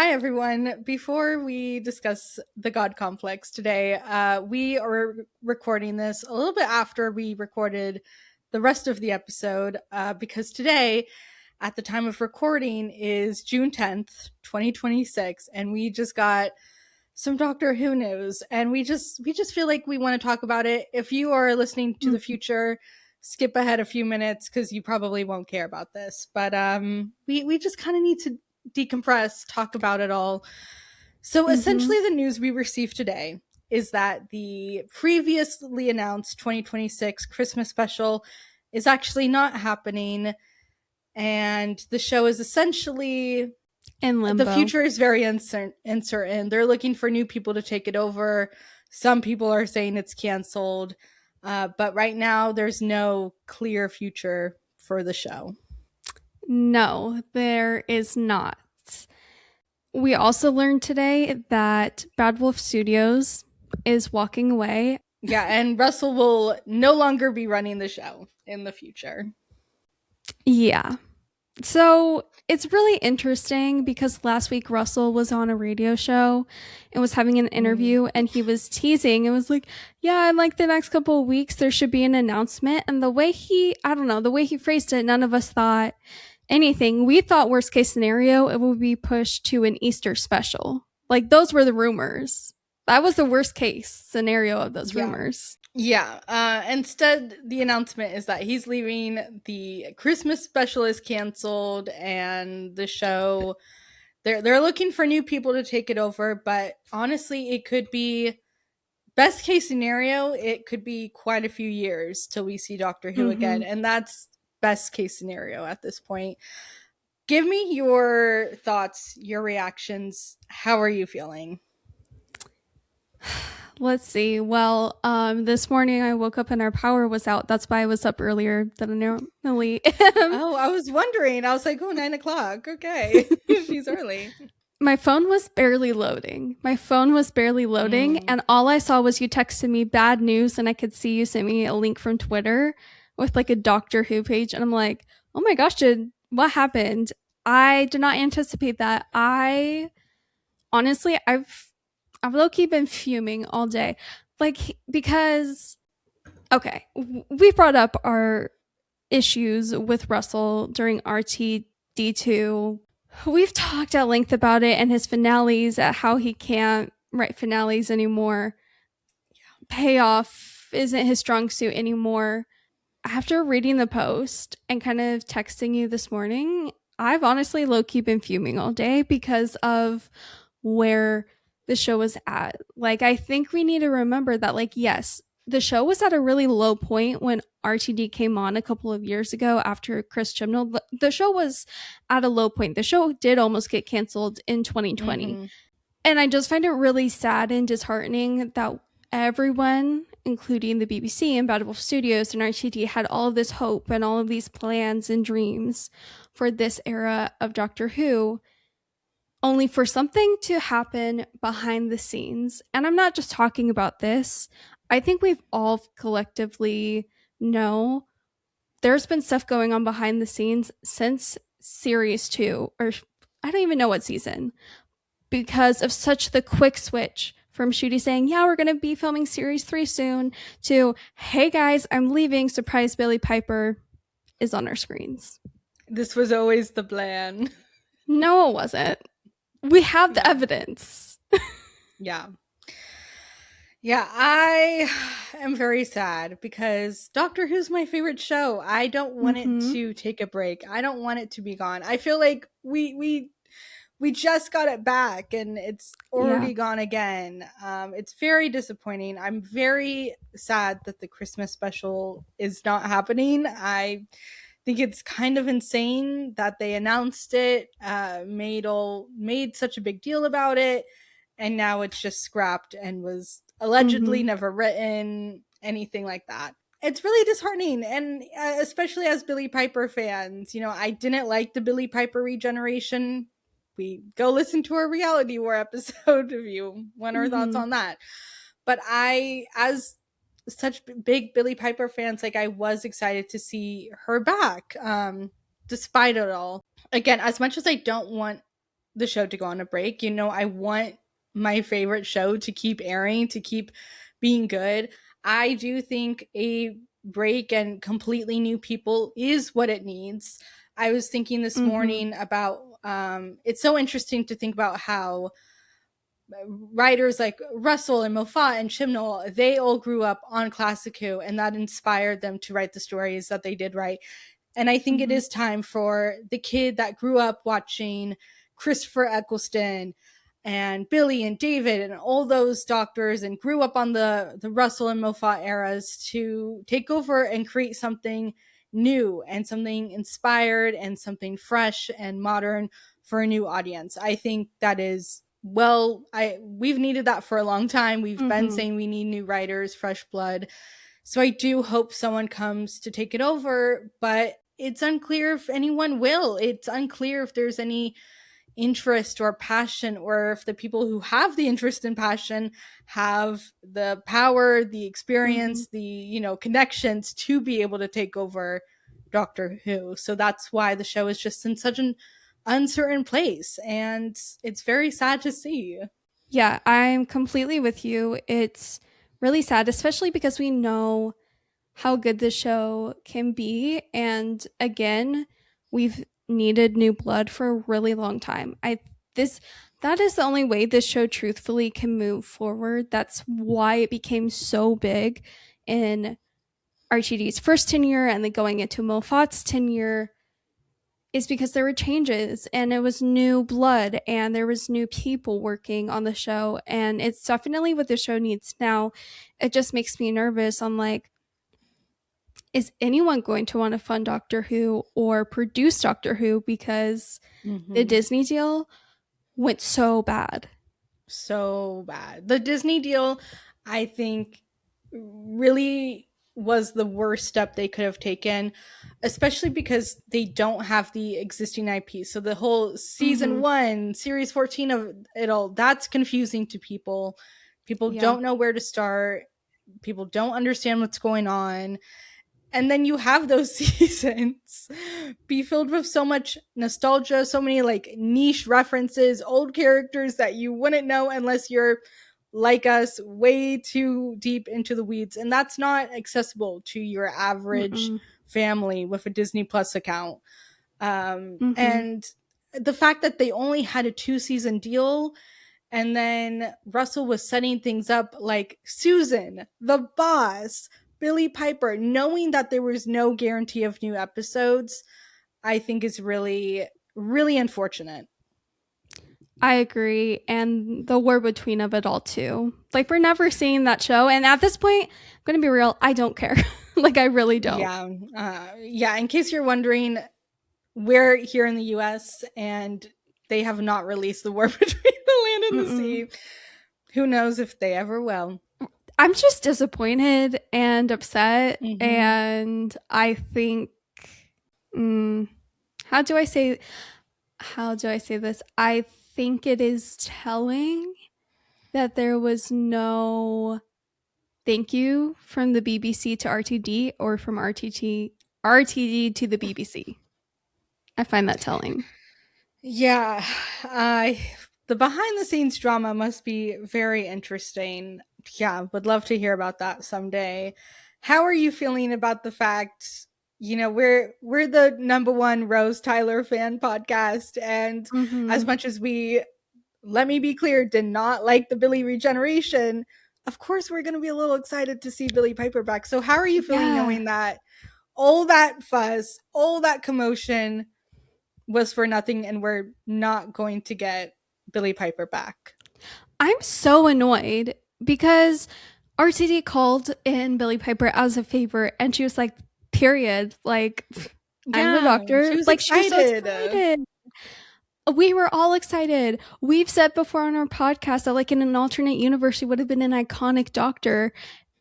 Hi, everyone. Before we discuss the God complex today, we are recording this a little bit after we recorded the rest of the episode because today, at the time of recording, is June 10th, 2026, and we just got some Doctor Who news, and we just feel like we want to talk about it. If you are listening to the Mhm. future, skip ahead a few minutes because you probably won't care about this. But we just kind of need to decompress, talk about it all. So Mhm. essentially, the news we received today is that the previously announced 2026 Christmas special is actually not happening, and the show is essentially In the limbo. future is very uncertain. They're looking for new people to take it over. Some people are saying it's canceled, but right now there's no clear future for the show. No, there is not. We also learned today that Bad Wolf Studios is walking away. Yeah, and Russell will no longer be running the show in the future. Yeah. So it's really interesting because last week Russell was on a radio show and was having an Mm. interview and he was teasing and was like, yeah, in like the next couple of weeks there should be an announcement. And I don't know, the way he phrased it, none of us thought anything. We thought worst case scenario, it would be pushed to an Easter special. Like those were the rumors. That was the worst case scenario of those Yeah. rumors. Yeah. Instead, the announcement is that he's leaving. The Christmas special is canceled, and the show they're looking for new people to take it over. But honestly, it could be best case scenario. It could be quite a few years till we see Doctor Who again, Mm-hmm. and that's best case scenario at this point. Give me your thoughts, your reactions. How are you feeling? Let's see. Well, this morning I woke up and our power was out. That's why I was up earlier than I normally am. Oh, I was wondering. I was like, oh, 9 o'clock. Okay. She's early. My phone was barely loading. Mm. And all I saw was you texted me bad news, and I could see you sent me a link from Twitter with like a Doctor Who page. And I'm like, oh my gosh, what happened? I did not anticipate that. I honestly, I've low key been fuming all day. Like, because, okay, we brought up our issues with Russell during RTD2. We've talked at length about it and his finales, at how he can't write finales anymore. Payoff isn't his strong suit anymore. After reading the post and kind of texting you this morning, I've honestly low key been fuming all day because of where the show was at. Like, I think we need to remember that, like, yes, the show was at a really low point when RTD came on a couple of years ago after Chris Chibnall. The show was at a low point. The show did almost get canceled in 2020. Mm-hmm. And I just find it really sad and disheartening that everyone, including the BBC and Bad Wolf Studios and RTD, had all of this hope and all of these plans and dreams for this era of Doctor Who, only for something to happen behind the scenes. And I'm not just talking about this. I think we've all collectively know there's been stuff going on behind the scenes since series 2, or I don't even know what season, because of such the quick switch from Shooty saying, yeah, we're going to be filming series 3 soon, to, hey guys, I'm leaving, surprise, Billy Piper is on our screens. This was always the plan. No, it wasn't. We have the Yeah. evidence. Yeah. Yeah, I am very sad because Doctor Who's my favorite show. I don't want it Mm-hmm. to take a break. I don't want it to be gone. I feel like we just got it back and it's Yeah. already gone again. It's very disappointing. I'm very sad that the Christmas special is not happening. I think it's kind of insane that they announced it, made such a big deal about it, and now it's just scrapped and was allegedly Mm-hmm. never written, anything like that. It's really disheartening, and especially as Billy Piper fans, I didn't like the Billy Piper regeneration. We go listen to our Reality War episode if you want our thoughts Mm-hmm. on that. But I, as such big Billy Piper fans, like I was excited to see her back, despite it all. Again, as much as I don't want the show to go on a break. I want my favorite show to keep airing, to keep being good. I do think a break and completely new people is what it needs. I was thinking this Mm-hmm. morning about it's so interesting to think about how writers like Russell and Moffat and Chibnall, they all grew up on Classic Who, and that inspired them to write the stories that they did write. And I think it Mm-hmm. is time for the kid that grew up watching Christopher Eccleston and Billy and David and all those doctors and grew up on the Russell and Moffat eras to take over and create something new and something inspired and something fresh and modern for a new audience. I think that is, well, I we've needed that for a long time. We've been Mm-hmm. saying we need new writers, fresh blood. So I do hope someone comes to take it over, but it's unclear if anyone will. It's unclear if there's any interest or passion, or if the people who have the interest and passion have the power, the Mm-hmm. experience, the, connections to be able to take over Doctor Who. So that's why the show is just in such an uncertain place, and it's very sad to see. Yeah, I'm completely with you. It's really sad, especially because we know how good this show can be. And again, we've needed new blood for a really long time. I this that is the only way this show truthfully can move forward. That's why it became so big in RTD's first tenure and then going into Moffat's tenure, is because there were changes and it was new blood and there was new people working on the show, and it's definitely what the show needs now. It just makes me nervous. I'm like, is anyone going to want to fund Doctor Who or produce Doctor Who, because the Mm-hmm. Disney deal went so bad. So bad. The Disney deal, I think, really was the worst step they could have taken, especially because they don't have the existing IP. So the whole season Mm-hmm. 1, series 14 of it all, that's confusing to people. People Yeah. don't know where to start. People don't understand what's going on, and then you have those seasons be filled with so much nostalgia, so many like niche references, old characters that you wouldn't know unless you're like us, way too deep into the weeds, and that's not accessible to your average Mm-mm. family with a Disney Plus account. Mm-hmm. And the fact that they only had a 2-season deal, and then Russell was setting things up like Susan, the boss, Billy Piper, knowing that there was no guarantee of new episodes, I think is really, really unfortunate. I agree. And the war between of it all too. Like, we're never seeing that show. And at this point, I'm gonna be real, I don't care. Like, I really don't. Yeah. Yeah. In case you're wondering, we're here in the US and they have not released the war between the land and the Mm-mm. sea. Who knows if they ever will? I'm just disappointed and upset. Mm-hmm. And I think, mm, how do I say how do I say this? I think it is telling that there was no thank you from the BBC to RTD, or from RTD to the BBC. I find that telling. Yeah, the behind the scenes drama must be very interesting. Yeah, would love to hear about that someday. How are you feeling about the fact, we're the number one Rose Tyler fan podcast, and as Mm-hmm. much as we, let me be clear, did not like the Billy regeneration, of course we're going to be a little excited to see Billy Piper back. So how are you feeling Yeah. knowing that all that fuss, all that commotion was for nothing, and we're not going to get Billy Piper back? I'm so annoyed because RTD called in Billy Piper as a favor and she was like, period. Like, I'm the Yeah, she doctor. was Like, she was so excited. excited. We were all excited. We've said before on our podcast that, like, in an alternate universe, she would have been an iconic doctor.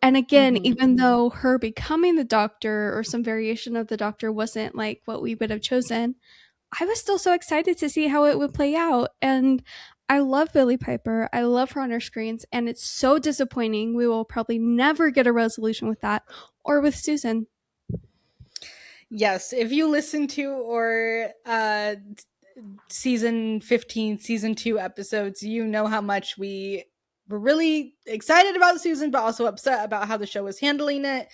And again, Hmm. even though her becoming the doctor or some variation of the doctor wasn't like what we would have chosen, I was still so excited to see how it would play out. And I love Billie Piper. I love her on our screens. And it's so disappointing. We will probably never get a resolution with that or with Susan. Yes, if you listen to or season 15, season 2 episodes, you know how much we were really excited about Susan, but also upset about how the show was handling it.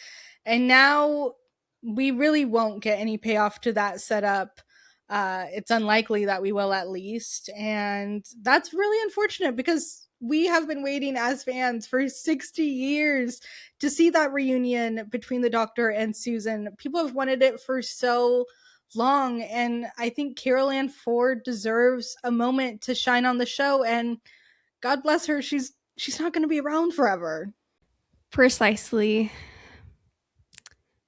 And now we really won't get any payoff to that setup. It's unlikely that we will, at least. And that's really unfortunate because we have been waiting as fans for 60 years to see that reunion between the Doctor and Susan. People have wanted it for so long, and I think Carol Ann Ford deserves a moment to shine on the show, and God bless her, she's not going to be around forever. Precisely.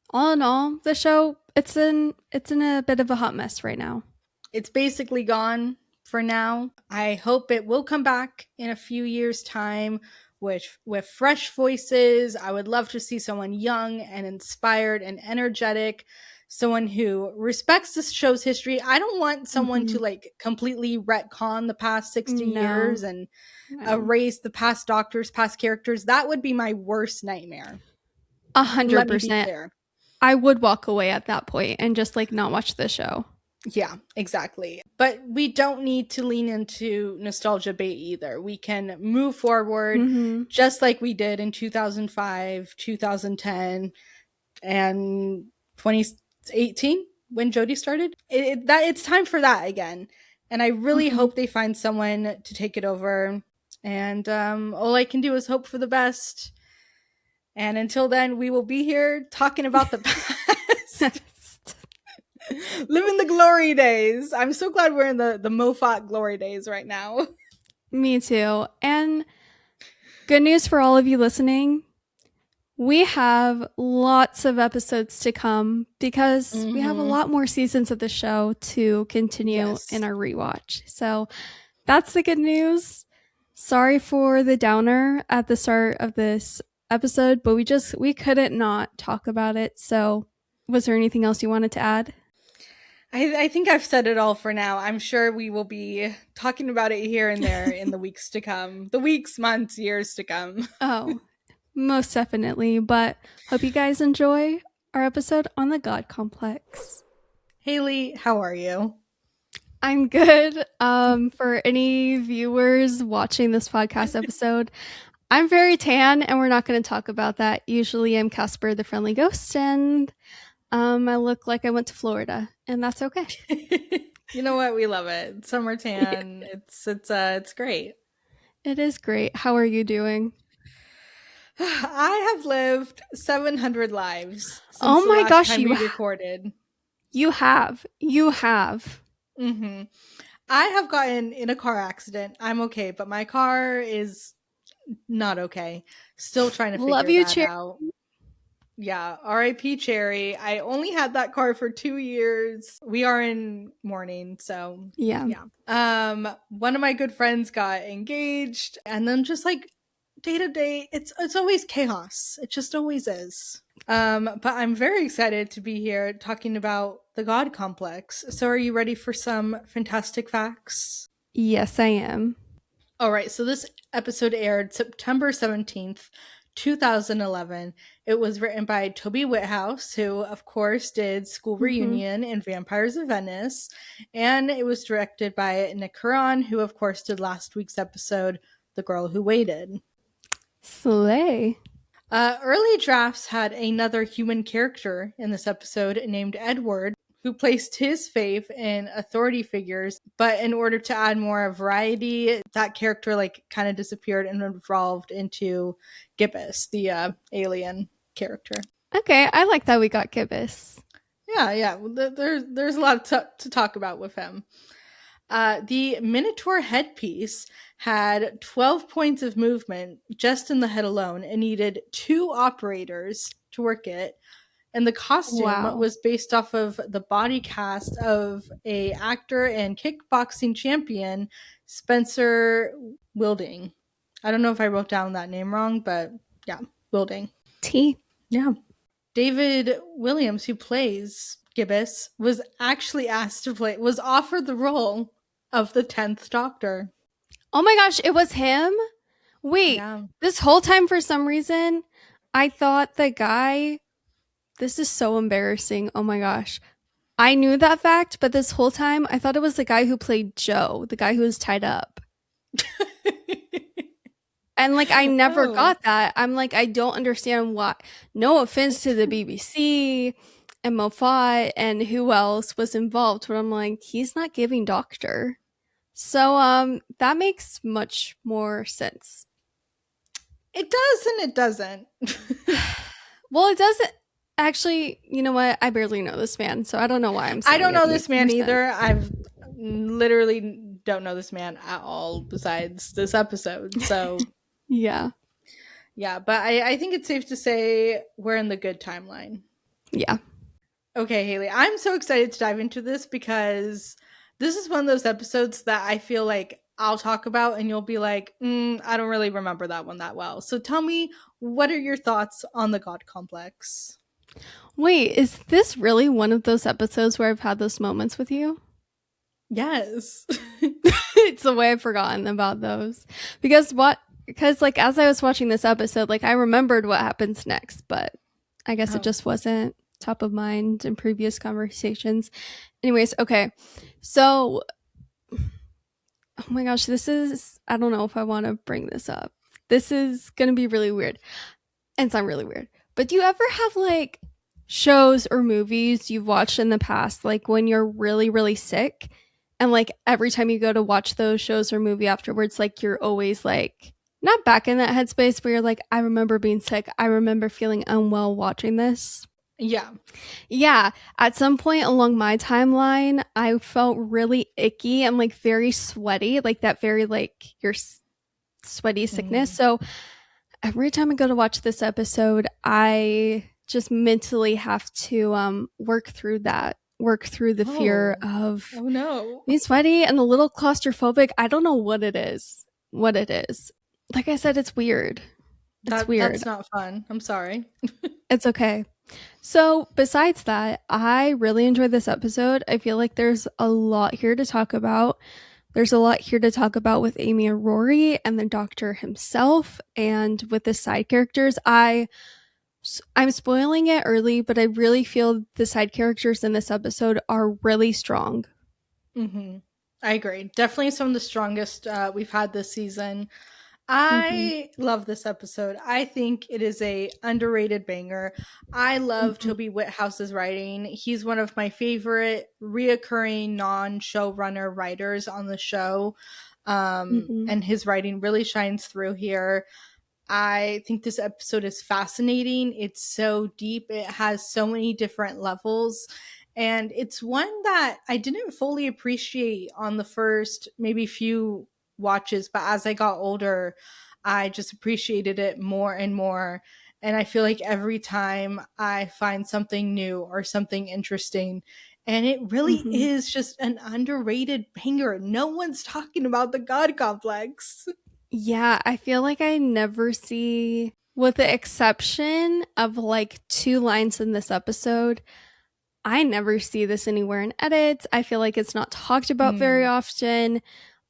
All in all, the show, it's in a bit of a hot mess right now. It's basically gone for now. I hope it will come back in a few years' time with fresh voices. I would love to see someone young and inspired and energetic, someone who respects this show's history. I don't want someone to like completely retcon the past 60 years and erase the past Doctors, past characters. That would be my worst nightmare. 100%. Let me be clear. I would walk away at that point and just like not watch the show. Yeah, exactly. But we don't need to lean into nostalgia bait either. We can move forward just like we did in 2005, 2010, and 2018 when Jodie started. It's time for that again. And I really hope they find someone to take it over. And all I can do is hope for the best. And until then, we will be here talking about the past. Living the glory days. I'm so glad we're in the Moffat glory days right now. Me too. And good news for all of you listening. We have lots of episodes to come because we have a lot more seasons of the show to continue in our rewatch. So that's the good news. Sorry for the downer at the start of this episode, but we couldn't not talk about it. So was there anything else you wanted to add? I think I've said it all for now. I'm sure we will be talking about it here and there in the weeks to come. The weeks, months, years to come. Oh, most definitely. But hope you guys enjoy our episode on the God Complex. Haley, how are you? I'm good. For any viewers watching this podcast episode, I'm very tan and we're not going to talk about that. Usually I'm Casper the Friendly Ghost and I look like I went to Florida, and that's okay. You know what? We love it. Summer tan. It's great. It is great. How are you doing? I have lived 700 lives since oh my the last gosh, time we recorded. You have. Mm-hmm. I have gotten in a car accident. I'm okay, but my car is not okay. Still trying to figure that out. Yeah, R.I.P. Cherry. I only had that car for 2 years. We are in mourning, so yeah. One of my good friends got engaged, and then just like day to day, it's always chaos. It just always is. But I'm very excited to be here talking about the God Complex. So, are you ready for some fantastic facts? Yes, I am. All right. So this episode aired September 17th. 2011. It was written by Toby Whithouse, who of course did School Reunion and Vampires of Venice, and it was directed by Nick Huron, who of course did last week's episode, The Girl Who Waited. Slay. Early drafts had another human character in this episode named Edward, who placed his faith in authority figures, but in order to add more variety, that character like kind of disappeared and evolved into Gibbous, the alien character. Okay, I like that we got Gibbous. Yeah. There's a lot to talk about with him. The Minotaur headpiece had 12 points of movement just in the head alone and needed 2 operators to work it. And the costume was based off of the body cast of a actor and kickboxing champion, Spencer Wilding. I don't know if I wrote down that name wrong, but yeah, Wilding. T. Yeah. David Williams, who plays Gibbous, was actually was offered the role of the 10th Doctor. Oh my gosh, it was him? Wait, This whole time for some reason, I thought the guy... This is so embarrassing. Oh my gosh. I knew that fact, but this whole time I thought it was the guy who played Joe, the guy who was tied up. And like I never Oh. got that. I'm like, I don't understand why. No offense to the BBC and Moffat and who else was involved, but I'm like, he's not giving doctor. So that makes much more sense. It does and it doesn't. Well, it doesn't actually, you know what? I barely know this man, so I don't know why I'm I saying don't it know this makes man more sense. either. I've literally don't know this man at all besides this episode. So Yeah. yeah, but I think it's safe to say we're in the good timeline. Yeah. Okay, Haley, I'm so excited to dive into this because this is one of those episodes that I feel like I'll talk about and you'll be like, I don't really remember that one that well. So tell me, what are your thoughts on the God complex? Wait, is this really one of those episodes where I've had those moments with you? Yes. It's the way I've forgotten about those. Because like as I was watching this episode, like I remembered what happens next, but I guess it Oh. just wasn't top of mind in previous conversations. Anyways, okay. So, oh my gosh, this is I don't know if I want to bring this up. This is going to be really weird. And sound really weird. But do you ever have like shows or movies you've watched in the past, like when you're really, really sick? And like every time you go to watch those shows or movie afterwards, like you're always like not back in that headspace where you're like, I remember being sick. I remember feeling unwell watching this. Yeah. Yeah, at some point along my timeline, I felt really icky and like very sweaty, like that very like your sweaty sickness. Mm. So every time I go to watch this episode, I just mentally have to work through that, work through the fear Oh. of Oh no. being sweaty and a little claustrophobic. I don't know what it is. What it is. Like I said, it's weird. It's weird. That's not fun. I'm sorry. It's okay. So, besides that, I really enjoyed this episode. I feel like there's a lot here to talk about. There's a lot here to talk about with Amy and Rory and the doctor himself and with the side characters. I'm spoiling it early, but I really feel the side characters in this episode are really strong. Hmm. I agree. Definitely some of the strongest we've had this season. Mhm. I love this episode. I think it is a underrated banger. I love Mhm. Toby Whithouse's writing. He's one of my favorite reoccurring non-showrunner writers on the show. Mhm. And his writing really shines through here. I think this episode is fascinating. It's so deep. It has so many different levels. And it's one that I didn't fully appreciate on the first maybe few watches, but as I got older, I just appreciated it more and more. And I feel like every time I find something new or something interesting, and it really Mhm. is just an underrated banger. No one's talking about the God complex. Yeah, I feel like I never see, with the exception of like two lines in this episode, I never see this anywhere in edits. I feel like it's not talked about very Mm. often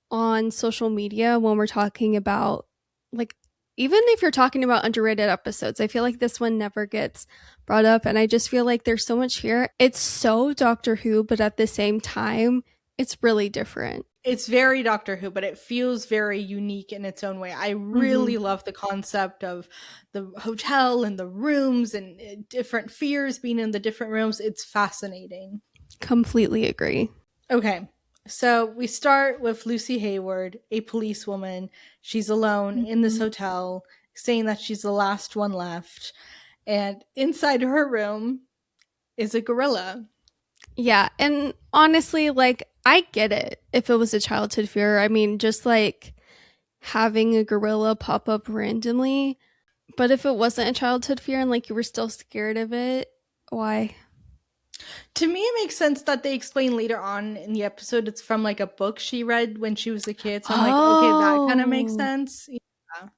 on social media when we're talking about, like, even if you're talking about underrated episodes, I feel like this one never gets brought up. And I just feel like there's so much here. It's so Doctor Who, but at the same time, it's really different. It's very Doctor Who, but it feels very unique in its own way. I Hmm. really love the concept of the hotel and the rooms and different fears being in the different rooms. It's fascinating. Completely agree. Okay, so we start with Lucy Hayward, a policewoman. She's alone in this Mhm. hotel, saying that she's the last one left. And inside her room is a gorilla. Yeah. And honestly, like, I get it if it was a childhood fear. I mean, just like having a gorilla pop up randomly. But if it wasn't a childhood fear and like you were still scared of it, why? To me, it makes sense that they explain later on in the episode it's from like a book she read when she was a kid. So I'm like, okay, that kind of makes Oh. sense. Yeah.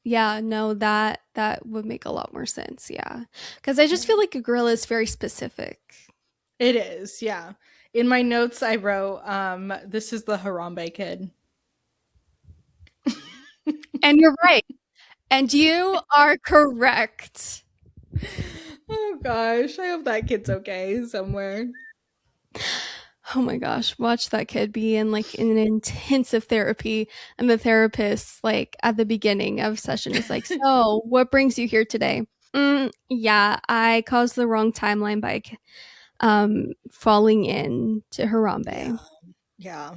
Yeah, no, that would make a lot more sense. Yeah. Cuz I just Yeah. feel like a gorilla is very specific. It is, yeah. In my notes, I wrote, this is the Harambe kid. And you're right. And you are correct. Oh gosh, I hope that kid's okay somewhere. Oh my gosh, watch that kid be in like an intensive therapy, and the therapist like at the beginning of session is like, "So, what brings you here today?" Yeah, I caused the wrong timeline by falling in to Yeah. Harambe. Yeah,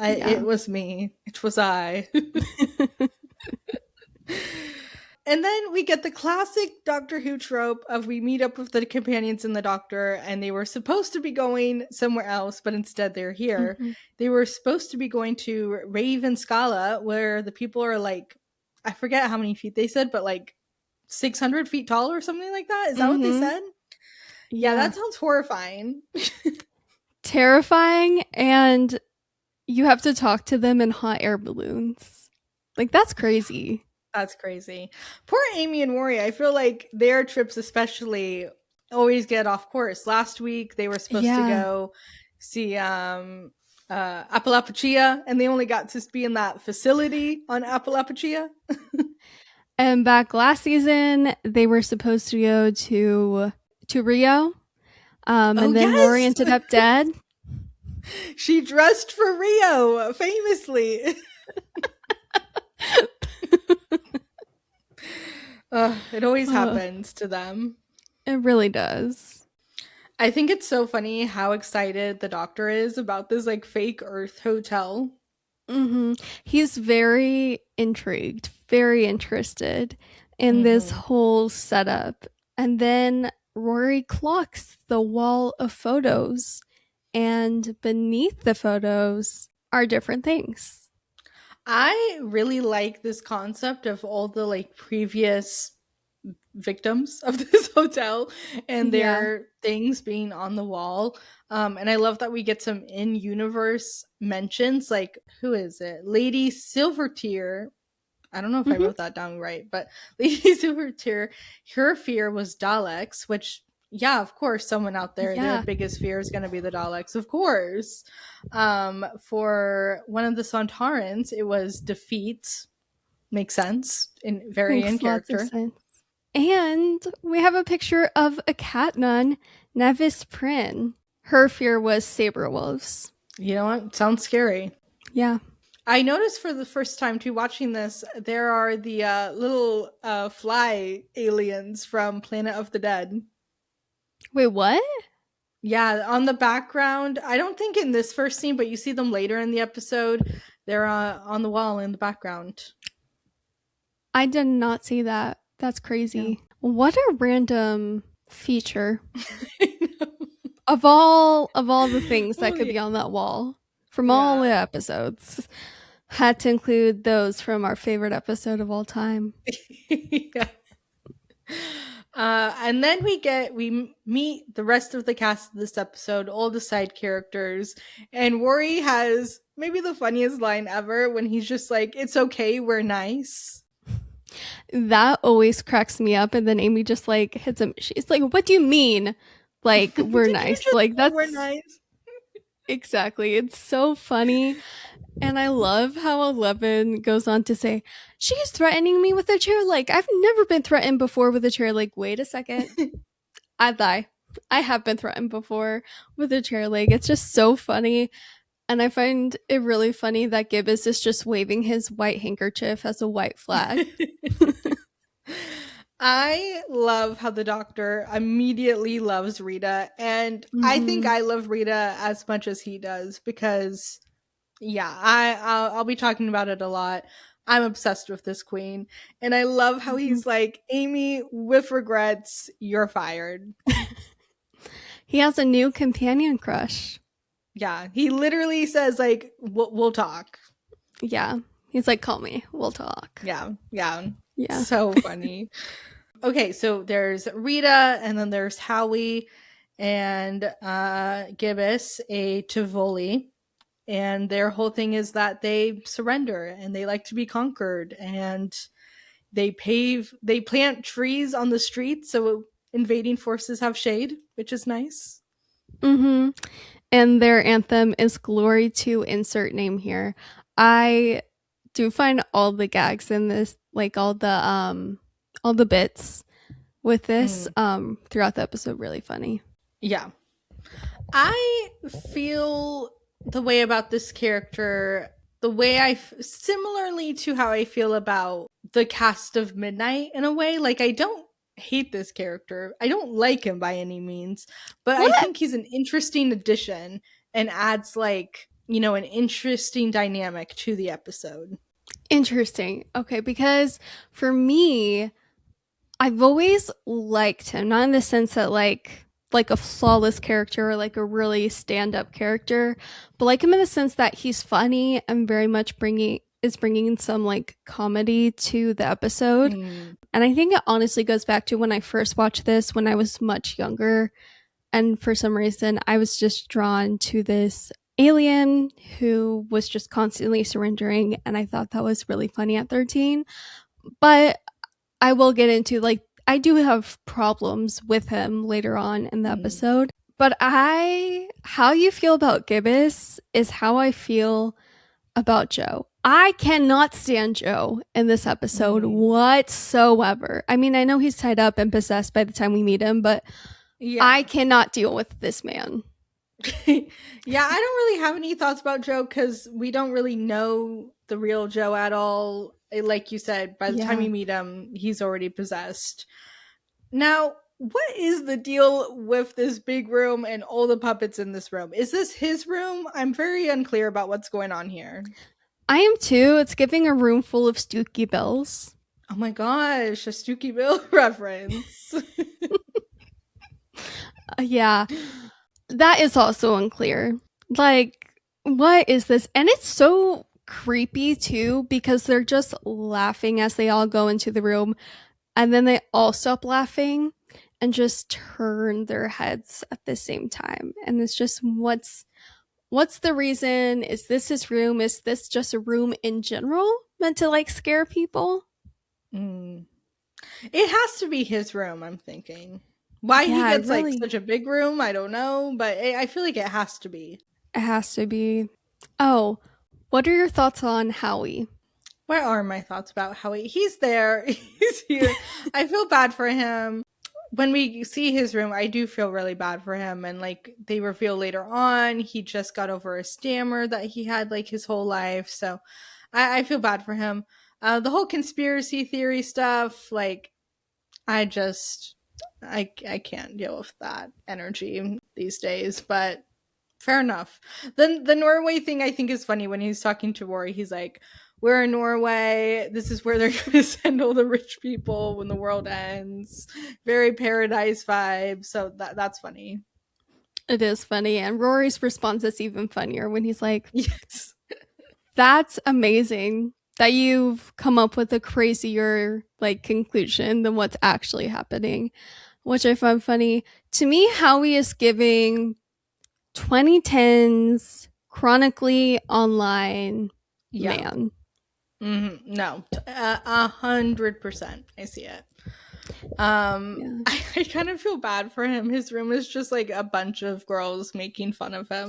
Yeah. it was me. It was I. And then we get the classic Doctor Who trope of we meet up with the companions and the doctor, and they were supposed to be going somewhere else, but instead they're here. Mhm. They were supposed to be going to Raven Scala, where the people are like, I forget how many feet they said, but like 600 feet tall or something like that. Is that what they Mhm. said? Yeah, Yeah. that sounds horrifying. Terrifying, and you have to talk to them in hot air balloons. Like, that's crazy. That's crazy. Poor Amy and Rory. I feel like their trips, especially, always get off course. Last week, they were supposed to Yeah. go see Appalachia, and they only got to be in that facility on Appalachia. And back last season, they were supposed to go to Rio, Oh, and then Rory yes! ended up dead. She dressed for Rio, famously. It always Uh, happens to them. it really does. I think it's so funny how excited the doctor is about this like fake Earth hotel. He's very intrigued, very interested in this Hmm. whole setup. And then Rory clocks the wall of photos, and beneath the photos are different things. I really like this concept of all the like previous victims of this hotel and Yeah. their things being on the wall. And I love that we get some in universe mentions. Like, who is it? Lady Silvertear. I don't know if I Hmm. wrote that down right, but Lady Silvertear, her fear was Daleks, which, yeah, of course, someone out there, their Yeah. biggest fear is going to be the Daleks, of course. For one of the Sontarans, it was defeat. Makes sense. Very in Makes lots of character. sense. And we have a picture of a cat nun, Nevis Prin. Her fear was saber wolves. You know what? Sounds scary. Yeah. I noticed for the first time too watching this, there are the little fly aliens from Planet of the Dead. Wait, what? Yeah, on the background. I don't think in this first scene, but you see them later in the episode. They're on the wall in the background. I did not see that. That's Yeah. crazy. What a random feature of all the things that Oh, could yeah. be on that wall from all the Yeah. episodes. Had to include those from our favorite episode of all time. Yeah. And then we meet the rest of the cast of this episode, all the side characters, and Rory has maybe the funniest line ever when he's just like, "It's okay, we're nice." That always cracks me up, and then Amy just like hits him. She's like, "What do you mean? Like Did we're you nice?" just Like say we're that's nice? exactly. It's so funny. And I love how Eleven goes on to say, she's threatening me with a chair leg. I've never been threatened before with a chair leg. Wait a second. I lie. I have been threatened before with a chair leg. It's just so funny. And I find it really funny that Gibbous is just waving his white handkerchief as a white flag. I love how the doctor immediately loves Rita, and I think Mm-hmm. I love Rita as much as he does because, yeah, I'll be talking about it a lot. I'm obsessed with this queen, and I love how Mm-hmm. he's like, Amy, with regrets, you're fired. He has a new companion crush. Yeah, he literally says like, we'll talk. Yeah. He's like, call me. We'll talk. Yeah, yeah, Yeah. so funny. Okay, so there's Rita, and then there's Howie and Gibbous, a Tivoli, and their whole thing is that they surrender and they like to be conquered, and they plant trees on the streets so invading forces have shade, which is nice. Mm-hmm. And their anthem is Glory to insert name here. I do find all the gags in this, like all the bits with this Mm, throughout the episode really funny. yeah. I feel the way about this character the way similarly to how I feel about the cast of Midnight in a way. Like, I don't hate this character. I don't like him by any means, but I What? think he's an interesting addition and adds, like, you know, an interesting dynamic to the episode. Interesting. Okay, because for me, I've always liked him, not in the sense that like a flawless character or like a really stand-up character, but like him in the sense that he's funny and very much bringing some like comedy to the episode. Mm. And I think it honestly goes back to when I first watched this when I was much younger, and for some reason I was just drawn to this alien who was just constantly surrendering, and I thought that was really funny at 13. But I will get into, like, I do have problems with him later on in the Mm. episode. But how you feel about Gibbous is how I feel about Joe. I cannot stand Joe in this episode Mm. whatsoever. I mean, I know he's tied up and possessed by the time we meet him, but I Yeah. cannot deal with this man. Yeah, I don't really have any thoughts about Joe because we don't really know the real Joe at all. Like you said, by the time Yeah. you meet him, he's already possessed. Now, what is the deal with this big room and all the puppets in this room? Is this his room? I'm very unclear about what's going on here. I am too. It's giving a room full of Stooky Bells. Oh my gosh, a Stooky Bill reference. Yeah. That is also unclear. Like, what is this? And it's so creepy too because they're just laughing as they all go into the room, and then they all stop laughing and just turn their heads at the same time. And it's just what's the reason? Is this his room? Is this just a room in general meant to like scare people? Mm. It has to be his room, I'm thinking. Why he Yeah, gets like really. such a big room, I don't know, but I feel like it has to be. It has to be. Oh, what are your thoughts on Howie? What are my thoughts about Howie? He's there. He's here. I feel bad for him. When we see his room, I do feel really bad for him. And like they reveal later on, he just got over a stammer that he had like his whole life. So I feel bad for him. The whole conspiracy theory stuff, like I just I can't deal with that energy these days, but fair enough. Then the Norway thing I think is funny when he's talking to Rory. He's like, "We're in Norway. This is where they're going to send all the rich people when the world ends." Very paradise vibe. So that's funny. It is funny, and Rory's response is even funnier when he's like, Yes. "That's amazing that you've come up with a crazier like conclusion than what's actually happening," which I find funny. To me, Howie is giving 2010s chronically online Yeah. man. Mm-hmm. No, 100%. I see it. I kind of feel bad for him. His room is just like a bunch of girls making fun of him.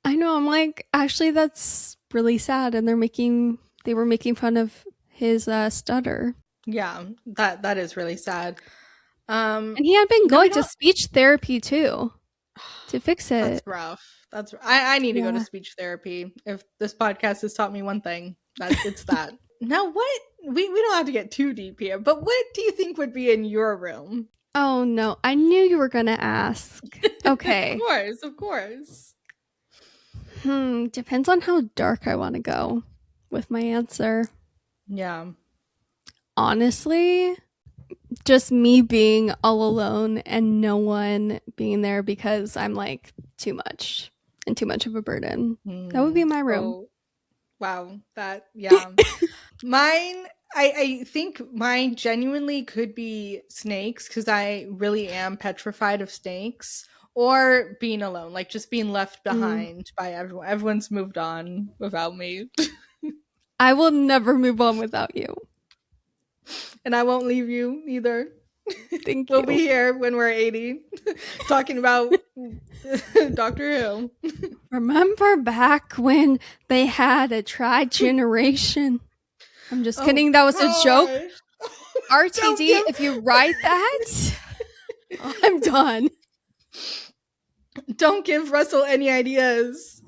I know. I'm like, actually, that's really sad, and they were making fun of his stutter. Yeah, that is really sad. And he had been No, we going to don't. speech therapy too to fix That's it. rough. I need to go to Yeah. speech therapy. If this podcast has taught me one thing, it's that. Now, what we don't have to get too deep here, but what do you think would be in your room? Oh no, I knew you were gonna ask. Okay. Of course. Depends on how dark I want to go with my answer. Yeah. Honestly, just me being all alone and no one being there because I'm like too much and too much of a burden. That would be my room. Oh, wow. Yeah. Mine, I think mine genuinely could be snakes because I really am petrified of snakes, or being alone, like just being left behind by everyone. Everyone's moved on without me. I will never move on without you. And I won't leave you either. Thank We'll you. be here when we're 80 talking about Doctor Who. Remember back when they had a tri-generation? I'm just kidding. That was a joke. RTD, if you write that, I'm done. Don't give Russell any ideas.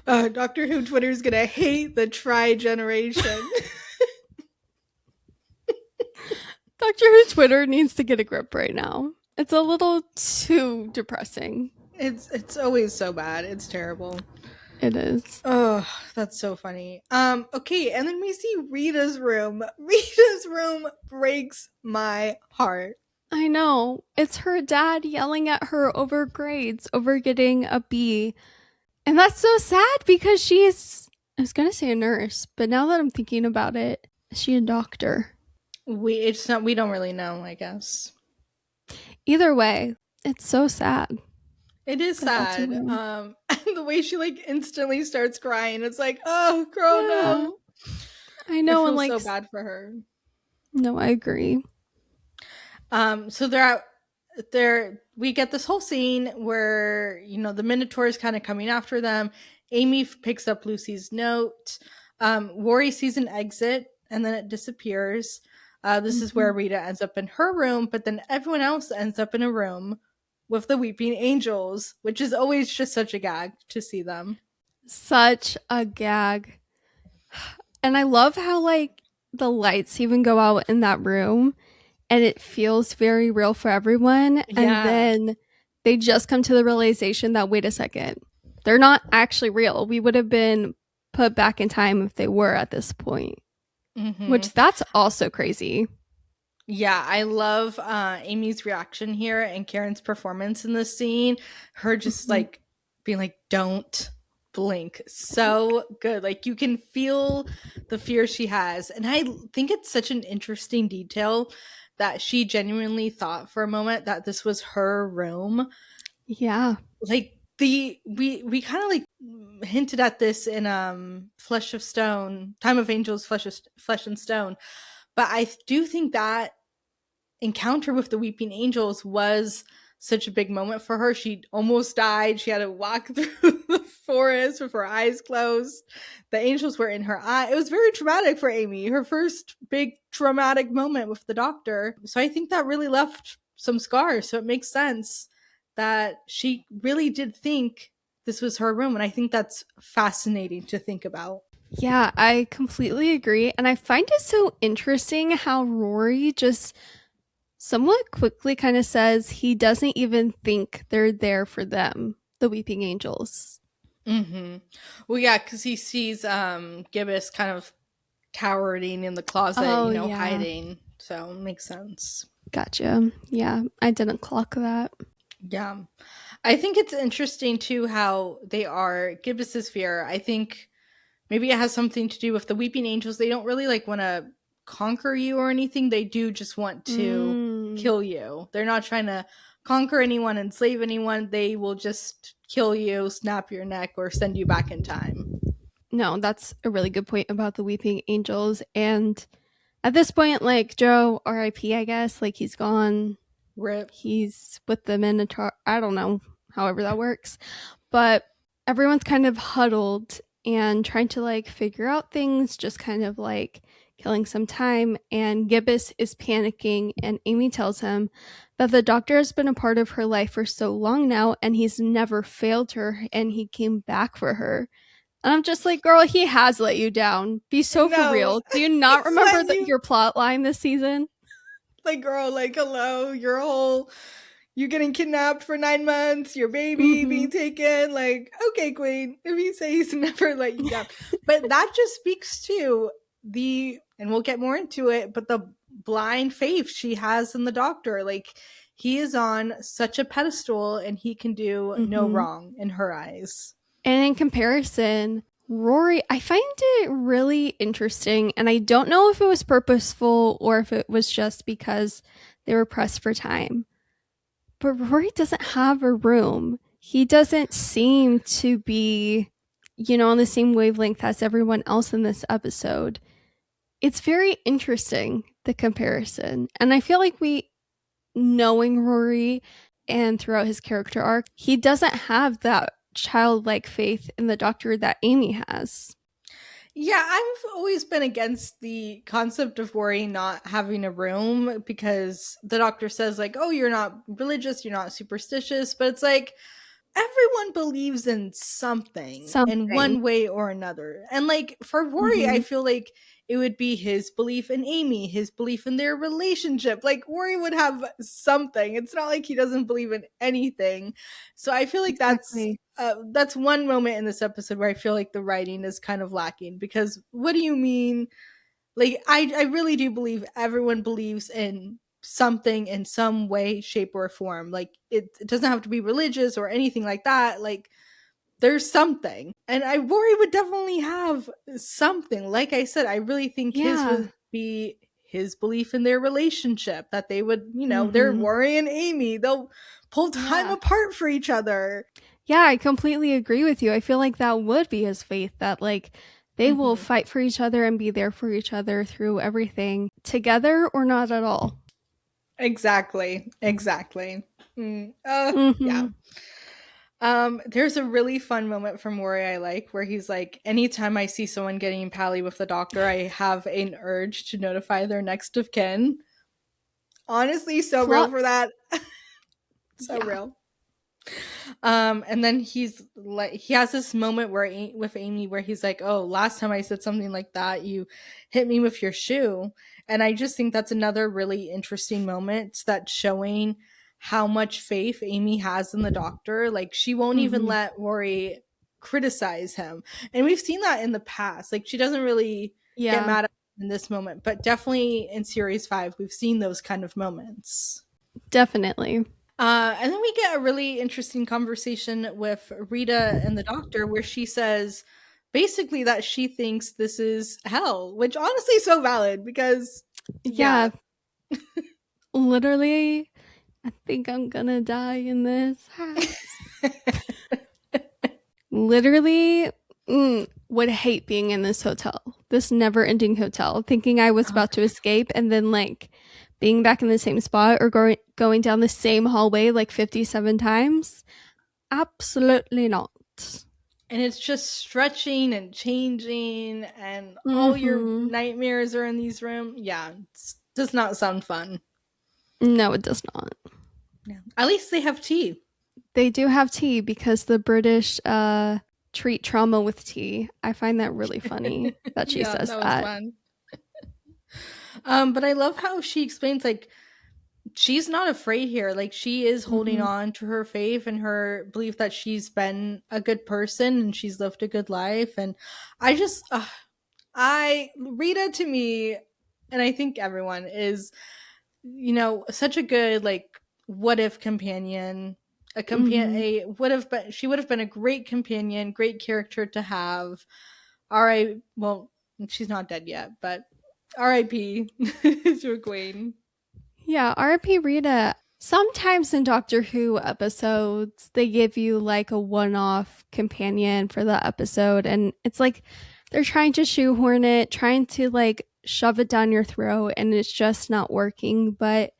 Doctor Who Twitter's gonna hate the Try generation. Doctor Who Twitter needs to get a grip right now. It's a little too depressing. It's always so bad. It's terrible. It is. Oh, that's so funny. Okay, and then we see Rita's room. Rita's room breaks my heart. I know. It's her dad yelling at her over grades, over getting a B. And that's so sad because she's, I was going to say a nurse, but now that I'm thinking about it, is she a doctor? We don't really know, I guess. Either way, it's so sad. It is sad. And the way she like instantly starts crying, it's like, oh girl, yeah. No. I know, I feel so bad for her. No, I agree. So they're there. We get this whole scene where, you know, the Minotaur is kind of coming after them. Amy picks up Lucy's note. Rory sees an exit and then it disappears. This is where Rita ends up in her room, but then everyone else ends up in a room with the Weeping Angels, which is always just such a gag to see them. Such a gag. And I love how, like, the lights even go out in that room and it feels very real for everyone. Yeah. And then they just come to the realization that, wait a second, they're not actually real. We would have been put back in time if they were at this point. Which, that's also crazy. Yeah, I love Amy's reaction here and Karen's performance in this scene. Her just like being like, don't blink. So good. Like you can feel the fear she has. And I think it's such an interesting detail that she genuinely thought for a moment that this was her room. Yeah. Like we kind of like hinted at this in Flesh of Stone, Time of Angels, Flesh and Stone. But I do think that encounter with the Weeping Angels was such a big moment for her. She almost died. She had to walk through the forest with her eyes closed. The angels were in her eye. It was very traumatic for Amy, her first big traumatic moment with the doctor. So I think that really left some scars. So it makes sense that she really did think this was her room. And I think that's fascinating to think about. Yeah, I completely agree. And I find it so interesting how Rory just somewhat quickly kind of says he doesn't even think they're there for them, the Weeping Angels. Well, yeah, because he sees Gibbous kind of cowering in the closet, hiding. So it makes sense. Gotcha. Yeah, I didn't clock that. Yeah. I think it's interesting too how they are Gibbus's fear. I think maybe it has something to do with the Weeping Angels. They don't really like want to conquer you or anything. They do just want to kill you. They're not trying to conquer anyone, enslave anyone. They will just kill you, snap your neck, or send you back in time. No, that's a really good point about the Weeping Angels. And at this point, like, Joe, R.I.P., I guess, like, he's gone. Rip. He's with the Minotaur. I don't know, however that works. But everyone's kind of huddled and trying to, like, figure out things, just kind of, like, killing some time. And Gibbous is panicking, and Amy tells him that the doctor has been a part of her life for so long now, and he's never failed her, and he came back for her. And I'm just like, girl, he has let you down. Be so for real. Do you not remember your plot line this season? Like, girl, like, hello, you getting kidnapped for 9 months, your baby being taken. Like, okay, Queen, if you say he's never let you down. But that just speaks to and we'll get more into it, but the blind faith she has in the doctor. Like, he is on such a pedestal and he can do no wrong in her eyes. And in comparison, Rory, I find it really interesting, and I don't know if it was purposeful or if it was just because they were pressed for time. But Rory doesn't have a room. He doesn't seem to be, on the same wavelength as everyone else in this episode. It's very interesting, the comparison. And I feel like knowing Rory and throughout his character arc, he doesn't have that childlike faith in the doctor that Amy has. Yeah, I've always been against the concept of worry not having a room because the doctor says, like, oh, you're not religious, you're not superstitious. But it's like, everyone believes in something in Something. one way or another. And like for Rory, I Mhm. feel like it would be his belief in Amy, his belief in their relationship. Like Rory would have something. It's not like he doesn't believe in anything. So I feel like Exactly. that's one moment in this episode where I feel like the writing is kind of lacking because what do you mean like I really do believe everyone believes in something in some way, shape, or form. Like it doesn't have to be religious or anything like that. Like there's something. And I Rory would definitely have something. Like I said, I really think his Yeah. would be his belief in their relationship, that they would, they're Mhm. Rory and Amy. They'll pull time Yeah. apart for each other. Yeah, I completely agree with you. I feel like that would be his faith, that like they will Hmm. fight for each other and be there for each other through everything, together or not at all. Exactly. Exactly. Yeah. Mhm. There's a really fun moment from Maury I like where he's like, anytime I see someone getting pally with the doctor, I have an urge to notify their next of kin. Honestly, so real Plot. for that. So Yeah. real. And then he's like, he has this moment where with Amy where he's like, "Oh, last time I said something like that, you hit me with your shoe." And I just think that's another really interesting moment that's showing how much faith Amy has in the doctor. Like she won't even Mhm. let Rory criticize him, and we've seen that in the past. Like she doesn't really get Yeah, mad at him in this moment, but definitely in series 5, we've seen those kind of moments. definitely. And then we get a really interesting conversation with Rita and the doctor where she says basically that she thinks this is hell, which honestly is so valid because, yeah. Yeah, literally, I think I'm gonna die in this house. Literally, would hate being in this hotel, this never ending hotel, thinking I was about to escape and then like being back in the same spot or going down the same hallway like 57 times. Absolutely not. And it's just stretching and changing, and all your Mm-hmm. nightmares are in these rooms. Yeah, it does not sound fun. No, it does not. Yeah. At least they have tea. They do have tea because the British treat trauma with tea. I find that really funny that she Yeah, says that was that. fun. But I love how she explains like she's not afraid here. Like she is holding Mm-hmm. on to her faith and her belief that she's been a good person and she's lived a good life. And I just, I Rita to me, and I think everyone is, such a good like what if companion. A companion, Mm-hmm. a would have been she would have been a great companion, great character to have. All right, well, she's not dead yet, but R.I.P. to a queen. Yeah, RP Rita. Sometimes in Doctor Who episodes, they give you like a one off companion for the episode, and it's like they're trying to shoehorn it, trying to like shove it down your throat, and it's just not working. But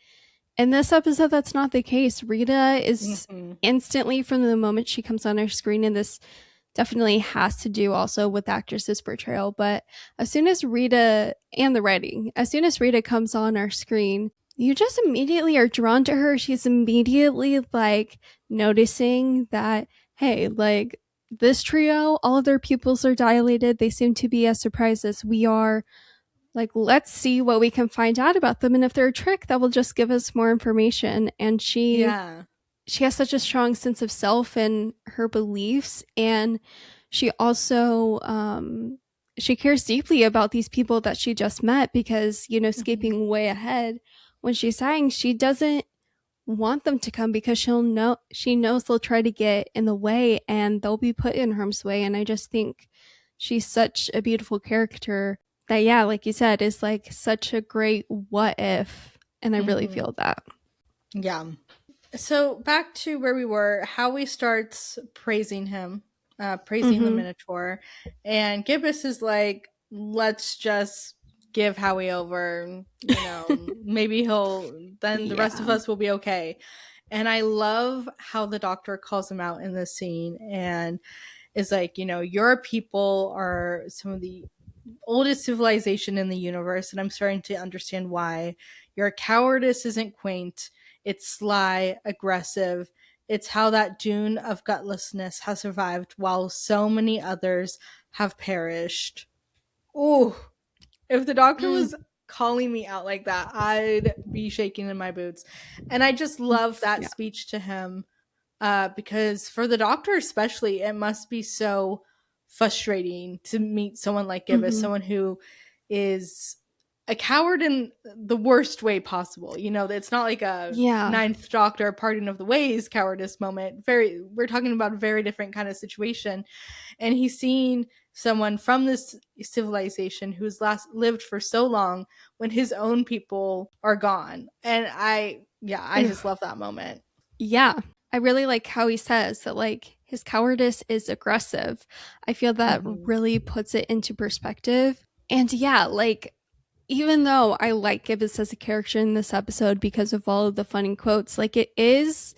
in this episode, that's not the case. Rita is Hmm. instantly, from the moment she comes on our screen, and this definitely has to do also with the actress's portrayal. But as soon as Rita, and the writing, as soon as Rita comes on our screen, you just immediately are drawn to her. She's immediately like noticing that, hey, like this trio, all of their pupils are dilated. They seem to be as surprised as we are. Like, let's see what we can find out about them. And if they're a trick, that will just give us more information. And Yeah. she has such a strong sense of self and her beliefs, and she also she cares deeply about these people that she just met, because Mhm. skipping way ahead, when she's saying she doesn't want them to come because she knows they'll try to get in the way and they'll be put in harm's way. And I just think she's such a beautiful character that, yeah, like you said, is like such a great what if, and I really Mhm. feel that. Yeah. So back to where we were, Howie starts praising him, praising the Mm-hmm. Minotaur, and Gibbous is like, "Let's just give Howie over. Maybe then the rest of Yeah. us will be okay." And I love how the Doctor calls him out in this scene and is like, your people are some of the oldest civilization in the universe, and I'm starting to understand why. Your cowardice isn't quaint, it's sly, aggressive. It's how that dune of gutlessness has survived while so many others have perished. Ooh, if the doctor Mm, was calling me out like that, I'd be shaking in my boots. And I just love that yeah. speech to him, because for the doctor especially, it must be so frustrating to meet someone like Gibbous, Mm-hmm. someone who is a coward in the worst way possible. You know, it's not like a Yeah. Ninth Doctor parting of the ways cowardice moment. We're talking about a very different kind of situation, and he's seeing someone from this civilization who's last lived for so long when his own people are gone. And I Ugh. just love that moment. Yeah. I really like how he says that, like, his cowardice is aggressive. I feel that Mm-hmm. really puts it into perspective. And yeah, like, even though I like Gibbous as a character in this episode because of all of the funny quotes, like, it is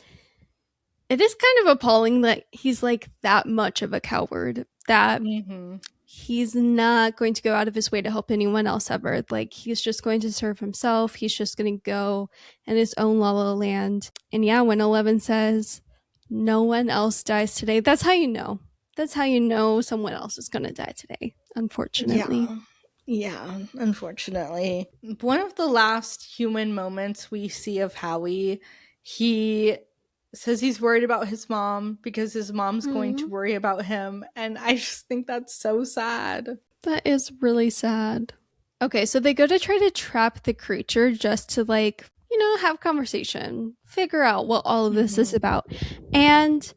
kind of appalling that he's like that much of a coward, that Mm-hmm. he's not going to go out of his way to help anyone else ever. Like, he's just going to serve himself. He's just going to go in his own la la land. And yeah, when 11 says, no one else dies today, that's how you know. That's how you know someone else is going to die today, unfortunately. Yeah. Yeah, unfortunately. One of the last human moments we see of Howie, he says he's worried about his mom because his mom's going to Mm, worry about him. And I just think that's so sad. that is really sad. Okay, so they go to try to trap the creature just to, like, have conversation, figure out what all of this is Mm-hmm. about. And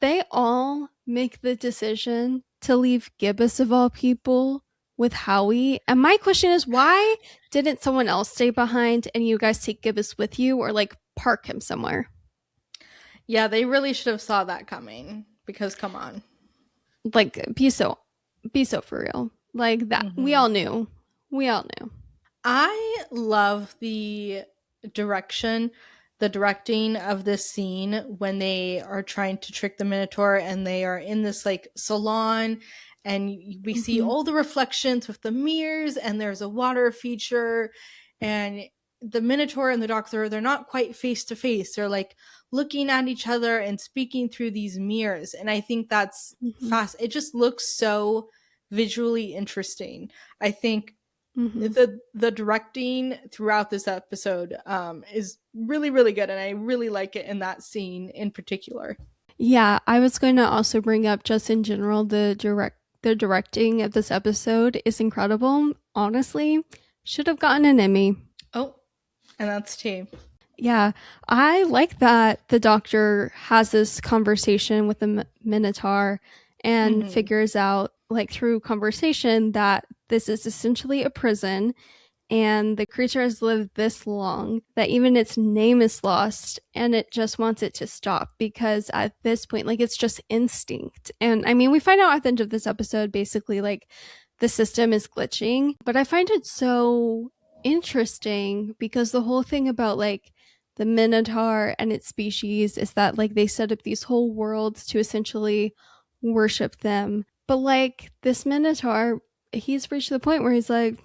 they all make the decision to leave Gibbous, of all people, with Howie. And my question is, why didn't someone else stay behind and you guys take Gibbous with you, or like park him somewhere? Yeah, they really should have saw that coming because come on. Like, be so for real. Like that. We Mm-hmm. all knew. We all knew. I love direction, the directing of this scene when they are trying to trick the Minotaur and they are in this like salon, and we see Mm-hmm. all the reflections with the mirrors, and there's a water feature, and the Minotaur and the Doctor, they're not quite face to face. They're like looking at each other and speaking through these mirrors. And I think that's Mm-hmm. fast. It just looks so visually interesting. I think Mm-hmm. the directing throughout this episode is really really good, and I really like it in that scene in particular. Yeah, I was going to also bring up, just in general, the directing of this episode is incredible. Honestly, should have gotten an Emmy. Oh, and that's tea. Yeah, I like that the doctor has this conversation with the Minotaur and Mm-hmm. figures out, like, through conversation, that this is essentially a prison and the creature has lived this long that even its name is lost, and it just wants it to stop because at this point, like, it's just instinct. And I mean, we find out at the end of this episode basically, like, the system is glitching, but I find it so interesting because the whole thing about, like, the Minotaur and its species is that, like, they set up these whole worlds to essentially worship them. But, like, this Minotaur, he's reached the point where he's like,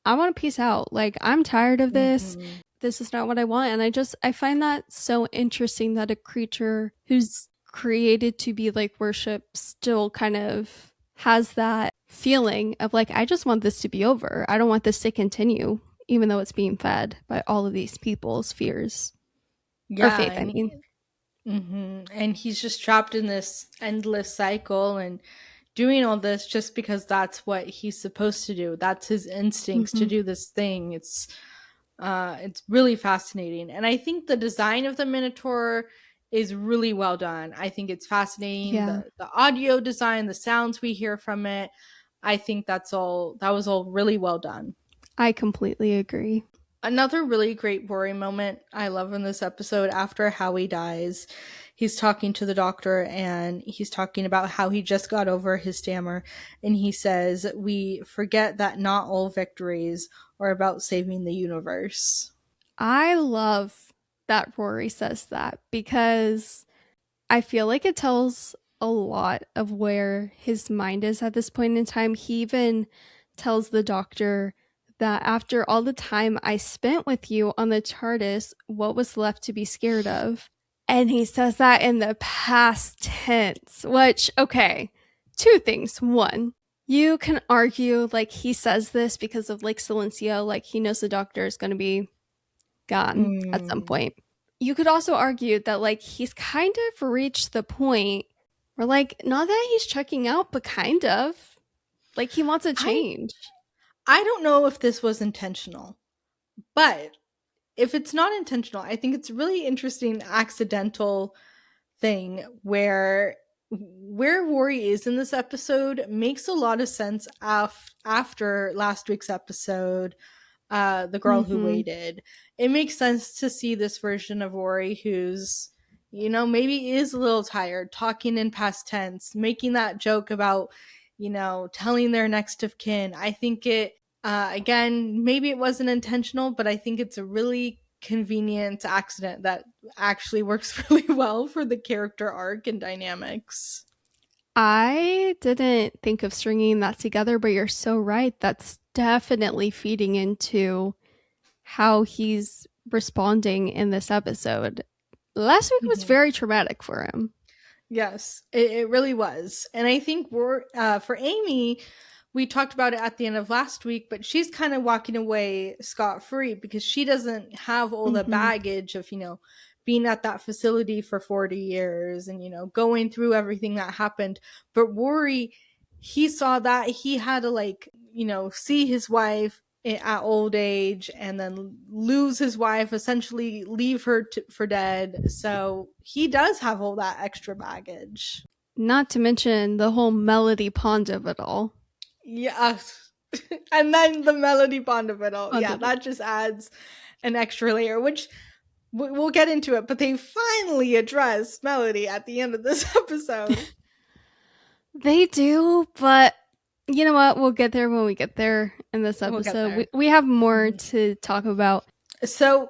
I want to peace out. Like, I'm tired of this. Mm-hmm. This is not what I want. And I find that so interesting that a creature who's created to be like worship still kind of has that feeling of, like, I just want this to be over. I don't want this to continue, even though it's being fed by all of these people's fears or Yeah, faith, I mean. and he's just trapped in this endless cycle and doing all this just because that's what he's supposed to do. That's his instincts to Mm-hmm. do this thing. It's really fascinating, and I think the design of the Minotaur is really well done. I think it's fascinating. Yeah, The audio design, the sounds we hear from it. I think that was all really well done. I completely agree. Another really great Rory moment I love in this episode, after Howie dies, he's talking to the doctor and he's talking about how he just got over his stammer. And he says, we forget that not all victories are about saving the universe. I love that Rory says that because I feel like it tells a lot of where his mind is at this point in time. He even tells the doctor that after all the time I spent with you on the TARDIS, what was left to be scared of? And he says that in the past tense, which, okay, two things. One, you can argue like he says this because of like Silencio, like he knows the doctor is going to be gone at some Mm. point. You could also argue that like he's kind of reached the point where like not that he's checking out, but kind of like he wants a I change. I don't know if this was intentional, but if it's not intentional, I think it's really interesting accidental thing where Rory is in this episode makes a lot of sense after last week's episode, The Girl Who Mm-hmm. Waited. It makes sense to see this version of Rory who's, maybe is a little tired, talking in past tense, making that joke about, telling their next of kin. I think again, maybe it wasn't intentional, but I think it's a really convenient accident that actually works really well for the character arc and dynamics. I didn't think of stringing that together, but you're so right. That's definitely feeding into how he's responding in this episode. Last week was Mhm. very traumatic for him. Yes, it really was. And I think for Amy, we talked about it at the end of last week, but she's kind of walking away scot free because she doesn't have all the Mm-hmm. baggage of, being at that facility for 40 years and, going through everything that happened. But Rory, he saw that he had to, like, see his wife at old age and then lose his wife, essentially leave her for dead. So he does have all that extra baggage. Not to mention the whole Melody Pond of it all. Yeah. And then the melody bond of it all. Pond Yeah, of it. that just adds an extra layer, which we'll get into it. But they finally address Melody at the end of this episode. They do, but you know what? We'll get there when we get there in this We'll get episode. there. We have more Mhm. to talk about. So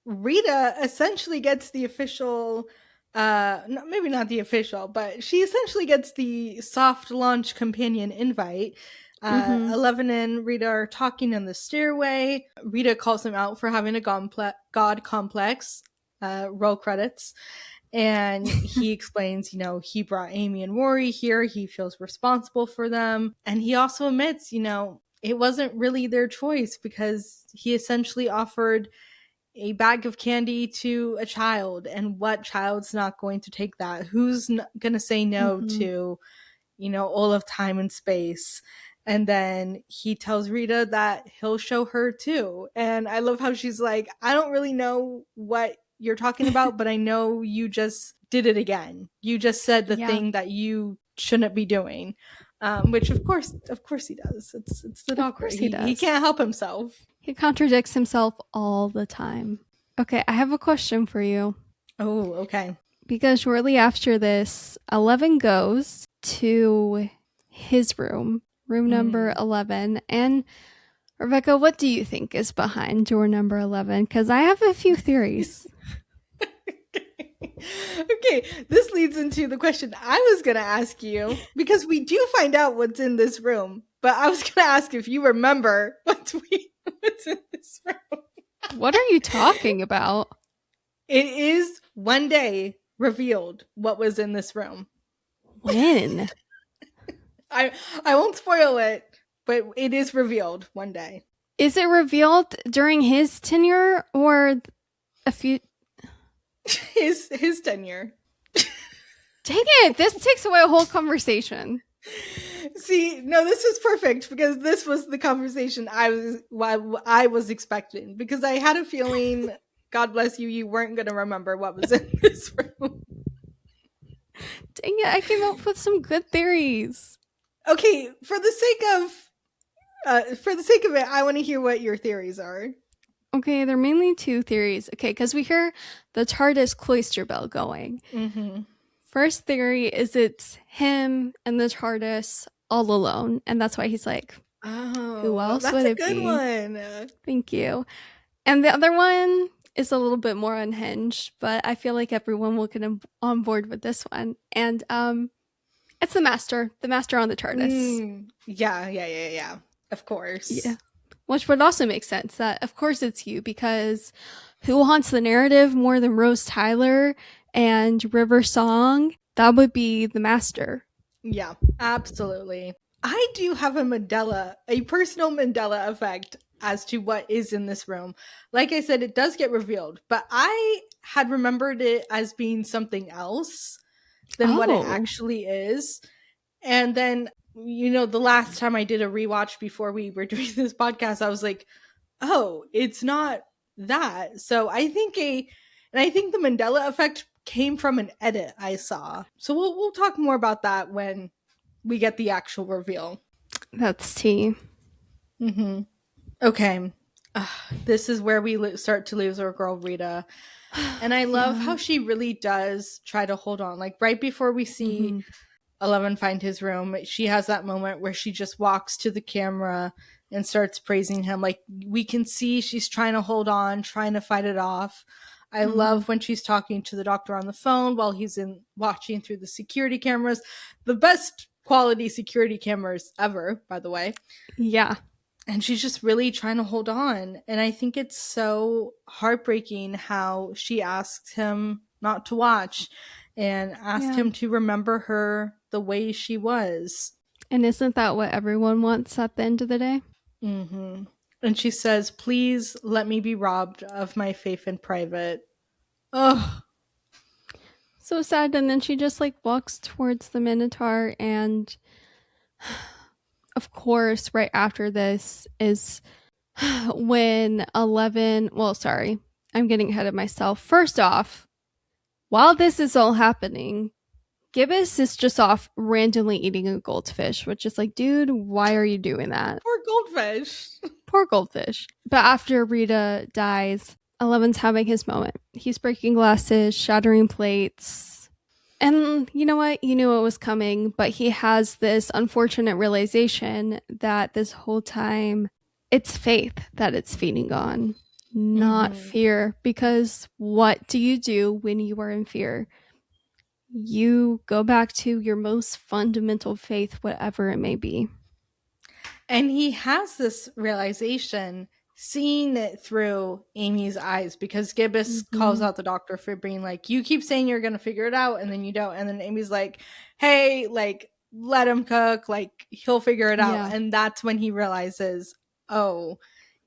Rita essentially gets the official, maybe not the official, but she essentially gets the soft launch companion invite. Mm-hmm. 11 and Rita are talking in the stairway. Rita calls him out for having a god complex. Roll credits. And he explains, he brought Amy and Rory here. He feels responsible for them. And he also admits, it wasn't really their choice because he essentially offered a bag of candy to a child, and what child's not going to take that? Who's going to say no Mm-hmm. to, all of time and space? And then he tells Rita that he'll show her too. And I love how she's like, I don't really know what you're talking about, but I know you just did it again. You just said the Yeah, thing that you shouldn't be doing. Which of course he does. It's the of doctor. course he He does. can't help himself. He contradicts himself all the time. Okay, I have a question for you. Oh, okay. Because shortly after this, 11 goes to his room, room number Mm. 11. And Rebecca, what do you think is behind door number 11? Because I have a few theories. Okay, this leads into the question I was going to ask you because we do find out what's in this room, but I was going to ask if you remember what's in this room. What are you talking about? It is one day revealed what was in this room. When? I I won't spoil it, but it is revealed one day. Is it revealed during his tenure or a few? His tenure. Dang it, this takes away a whole conversation. See, no, this was perfect because this was the conversation I was expecting because I had a feeling, God bless you, you weren't going to remember what was in this room. Dang it, I came up with some good theories. Okay, for the sake of it, I want to hear what your theories are. Okay, there are mainly two theories. Okay, because we hear the TARDIS cloister bell going. Mm-hmm. First theory is it's him and the TARDIS all alone, and that's why he's like, who Oh, else that's would a it good be? one. Thank you. And the other one is a little bit more unhinged, but I feel like everyone will get on board with this one. And It's the master on the TARDIS. Yeah. Of Yeah. course. Which would also make sense that, of course, it's you, because who haunts the narrative more than Rose Tyler and River Song? That would be the master. Yeah, absolutely. I do have a personal Mandela effect as to what is in this room. Like I said, it does get revealed, but I had remembered it as being something else than what it Oh, actually is. And then, the last time I did a rewatch before we were doing this podcast, I was like, oh, it's not that. So I think the Mandela effect came from an edit I saw. So we'll talk more about that when we get the actual reveal. that's tea. Hmm. Okay. Ugh, this is where we start to lose our girl Rita. And I love Yeah. how she really does try to hold on. Like right before we see Mm-hmm. 11 find his room, she has that moment where she just walks to the camera and starts praising him. Like we can see she's trying to hold on, trying to fight it off. I Mm-hmm. love when she's talking to the doctor on the phone while he's in watching through the security cameras. The best quality security cameras ever, by the way. Yeah. And she's just really trying to hold on. And I think it's so heartbreaking how she asks him not to watch and asked Yeah. him to remember her the way she was. And isn't that what everyone wants at the end of the day? Hmm. And she says, "Please let me be robbed of my faith in private." Oh, So sad. And then she just like walks towards the Minotaur. And of course, right after this is when 11. Well, sorry, I'm getting ahead of myself. First off, while this is all happening, Gibbous is just off randomly eating a goldfish, which is like, dude, why are you doing that? poor goldfish. Poor goldfish. But after Rita dies, Eleven's having his moment. He's breaking glasses, shattering plates. And you know what? He knew it was coming, but he has this unfortunate realization that this whole time it's faith that it's feeding on, not Hmm. fear. Because what do you do when you are in fear? You go back to your most fundamental faith, whatever it may be. And he has this realization seeing it through Amy's eyes because Gibbous calls Mm-hmm. out the doctor for being like, "You keep saying you're going to figure it out and then you don't." And then Amy's like, "Hey, like, let him cook. Like, he'll figure it out." Yeah. And that's when he realizes, oh,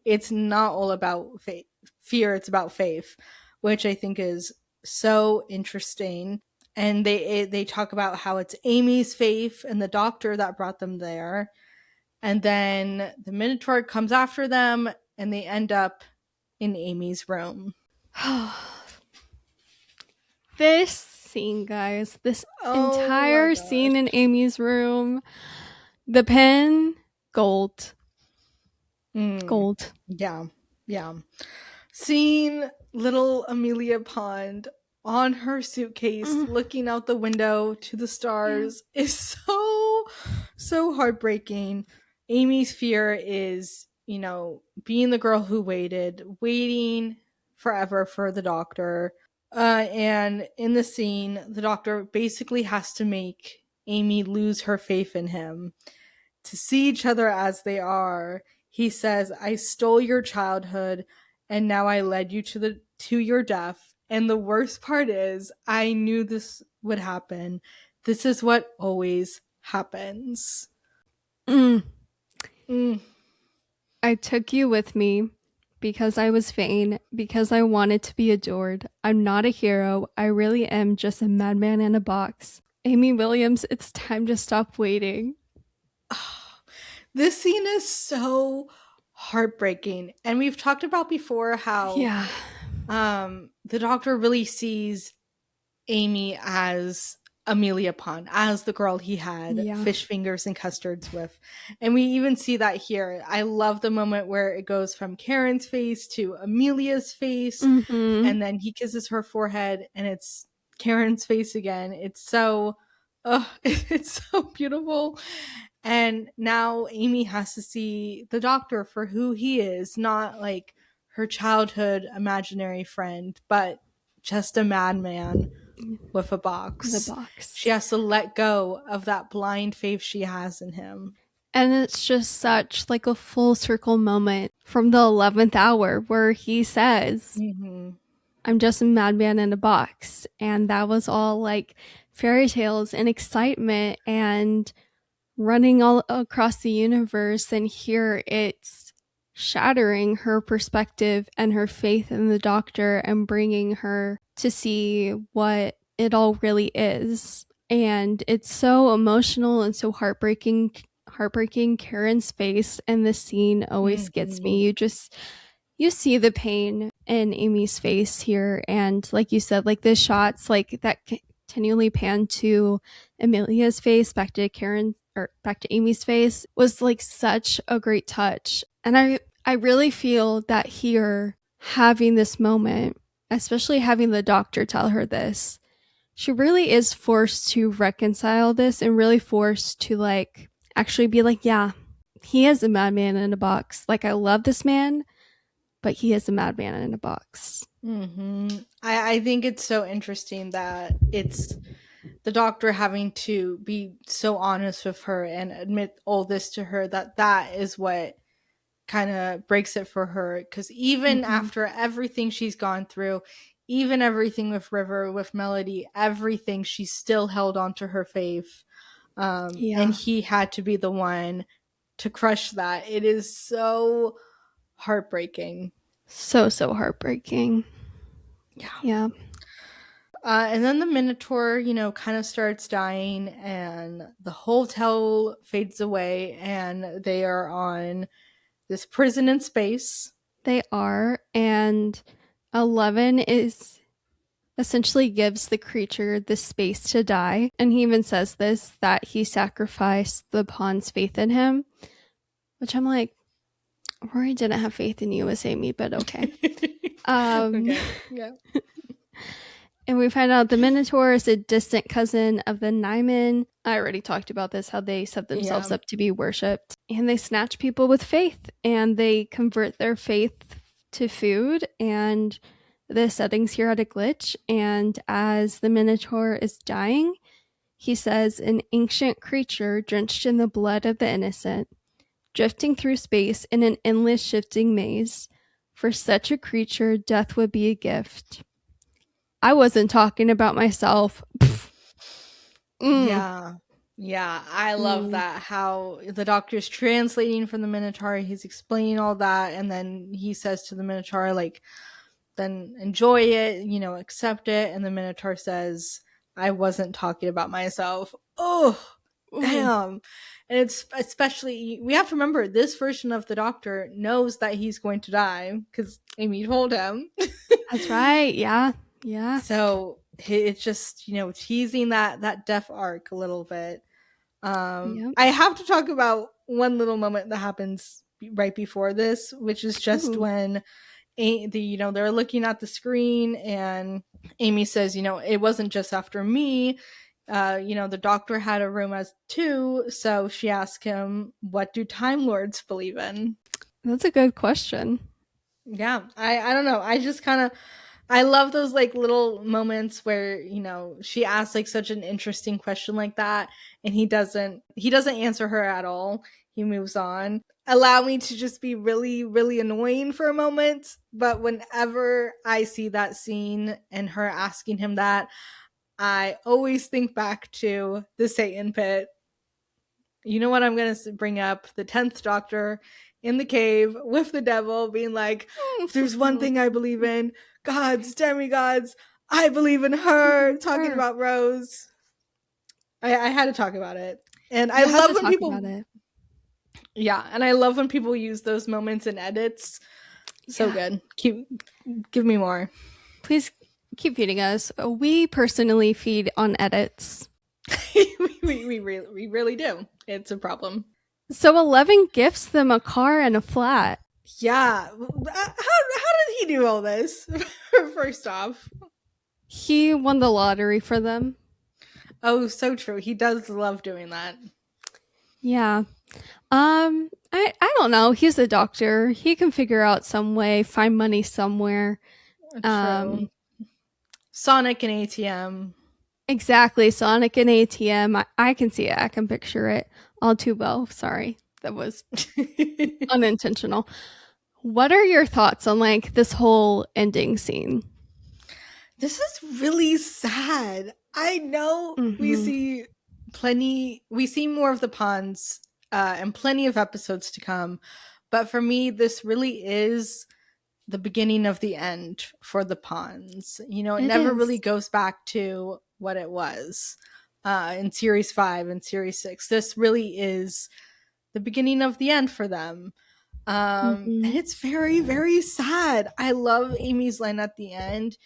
it's not all about faith, fear, it's about faith, which I think is so interesting. And they talk about how it's Amy's faith and the doctor that brought them there, and then the Minotaur comes after them and they end up in Amy's room. This scene, guys, this Oh my entire scene in gosh. Amy's room, the pen, gold, Mm, gold. yeah. Yeah. Seeing little Amelia Pond on her suitcase Mm, looking out the window to the yeah. stars is so heartbreaking. Amy's fear is, being the girl who waiting forever for the doctor. And in the scene, the doctor basically has to make Amy lose her faith in him to see each other as they are. He says, "I stole your childhood and now I led you to your death. And the worst part is I knew this would happen. This is what always happens." Mm. Mm. I took you with me because I was vain, because I wanted to be adored. I'm not a hero. I really am just a madman in a box. Amy Williams, it's time to stop waiting. This scene is so heartbreaking. And we've talked about before how Yeah. the doctor really sees Amy as Amelia Pond, as the girl he had Yeah. fish fingers and custards with. And we even see that here. I love the moment where it goes from Karen's face to Amelia's face, Mm-hmm. and then he kisses her forehead, and it's Karen's face again. It's so, it's so beautiful. And now Amy has to see the doctor for who he is, not like her childhood imaginary friend, but just a madman with a The box. She box. has to let go of that blind faith she has in him. And it's just such like a full circle moment from the 11th hour where he says, Mm-hmm. I'm just a madman in a box. And that was all like fairy tales and excitement and running all across the universe. And here it's shattering her perspective and her faith in the doctor and bringing her to see what it all really is. And it's so emotional and so heartbreaking. Karen's face in this scene always gets Mm-hmm. me. You see the pain in Amy's face here, and like you said, like the shots like that continually pan to Amelia's face, back to Karen, or back to Amy's face, was like such a great touch. And I really feel that here, having this moment, especially having the doctor tell her this, she really is forced to reconcile this and really forced to like actually be like, yeah, he is a madman in a box. Like, I love this man, but he is a madman in a box. Mm-hmm. I think it's so interesting that it's the doctor having to be so honest with her and admit all this to her, that is what kind of breaks it for her. Because even Mm-hmm. after everything she's gone through, even everything with River, with Melody, everything, she still held on to her faith. And Yeah. he had to be the one to crush that. It is so heartbreaking. So, so heartbreaking. Yeah. Yeah. And then the Minotaur, kind of starts dying, and the hotel fades away, and they are on this prison in space. They are. And 11 is essentially gives the creature the space to die. And he even says this, that he sacrificed the pawn's faith in him, which I'm like, Rory didn't have faith in you as Amy, but okay. Um, Okay, yeah. and we find out the Minotaur is a distant cousin of the Nyman. I already talked about this, how they set themselves Yeah. up to be worshipped. And they snatch people with faith and they convert their faith to food. And the settings here had a glitch. And as the Minotaur is dying, he says, an ancient creature drenched in the blood of the innocent, drifting through space in an endless shifting maze. For such a creature, death would be a gift. I wasn't talking about myself. Mm, Yeah. Yeah, I love mm. that. How the doctor's translating from the Minotaur, he's explaining all that, and then he says to the Minotaur, like, then enjoy it, accept it. And the Minotaur says, I wasn't talking about myself. Oh, Ooh, damn. And it's especially, we have to remember this version of the doctor knows that he's going to die because Amy told him. that's right. Yeah, yeah, So it's just, teasing that death arc a little bit. yeah. I have to talk about one little moment that happens right before this, which is just Ooh, when they're looking at the screen, and Amy says, it wasn't just after me. The doctor had a room as too, so she asked him, what do Time Lords believe in? that's a good question. Yeah, I don't know, I just kind of, I love those like little moments where, she asks like such an interesting question like that, and he doesn't answer her at all. He moves on. Allow me to just be really, really annoying for a moment, but whenever I see that scene and her asking him that, I always think back to the Satan pit. You know what I'm going to bring up? The 10th Doctor in the cave with the devil being like, if there's one thing I believe in, gods, demigods, I believe in her, talking Her. about Rose. I had to talk about it. And I You had love to when talk people, about it. yeah, and I love when people use those moments in edits. So Yeah. good. Give me more. Please keep feeding us. We personally feed on edits. We really do. It's a problem. So 11 gifts them a car and a flat. Yeah. How did he do all this? First off. He won the lottery for them. Oh, so true. He does love doing that. Yeah. I don't know. He's a doctor. He can figure out some way, find money somewhere. True. Um Sonic and ATM. Exactly. Sonic and ATM. I can see it. I can picture it all too well. Sorry. That was unintentional. What are your thoughts on like this whole ending scene? This is really sad. I know Mm-hmm. we see more of the ponds and plenty of episodes to come. But for me, this really is the beginning of the end for the ponds. You know, it It never really is. goes back to what it was in series 5 and series 6. This really is the beginning of the end for them. And Mm-hmm. it's very, very sad. I love Amy's line at the end.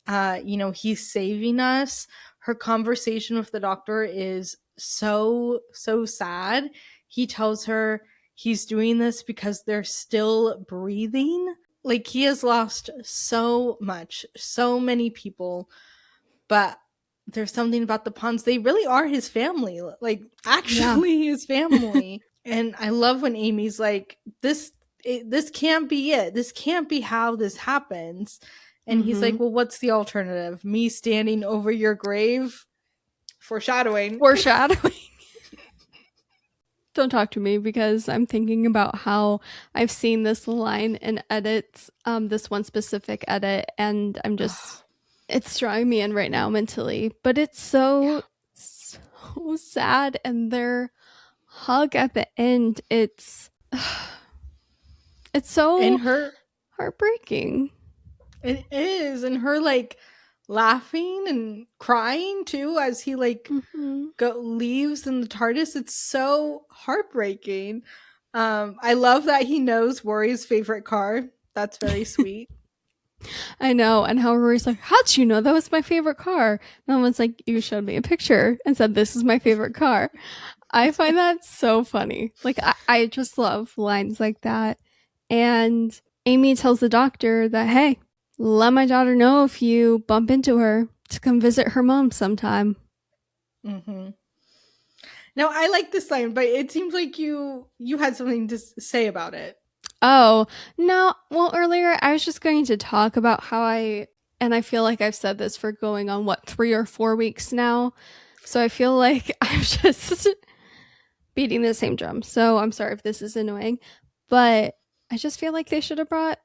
You know, he's saving us. Her conversation with the doctor is so, so sad. He tells her he's doing this because they're still breathing. Like, he has lost so much, so many people, but there's something about the ponds. They really are his family, like, Yeah. actually his family. And I love when Amy's like, this can't be it. This can't be how this happens. And he's Mm-hmm. like, well, what's the alternative? Me standing over your grave? Foreshadowing. Foreshadowing. Don't talk to me because I'm thinking about how I've seen this line in edits, this one specific edit, and I'm just it's drawing me in right now mentally. But it's Yeah. so sad, and their hug at the end, it's And so her, heartbreaking. it is. And her, like, laughing and crying too as he, like, Mm-hmm. leaves in the TARDIS. It's so heartbreaking. I love that he knows Worry's favorite car. That's very sweet. I know, and how Rory's like, how'd you know that was my favorite car? And was like, you showed me a picture and said this is my favorite car. I find that so funny. Like, I just love lines like that. And Amy tells the doctor that, hey, let my daughter know if you bump into her to come visit her mom sometime. Hmm. Now, I like this line, but it seems like you had something to say about it. Oh, no. Well, earlier I was just going to talk about how and I feel like I've said this for going on what, 3 or 4 weeks now. So I feel like I'm just beating the same drum. So I'm sorry if this is annoying, but I just feel like they should have brought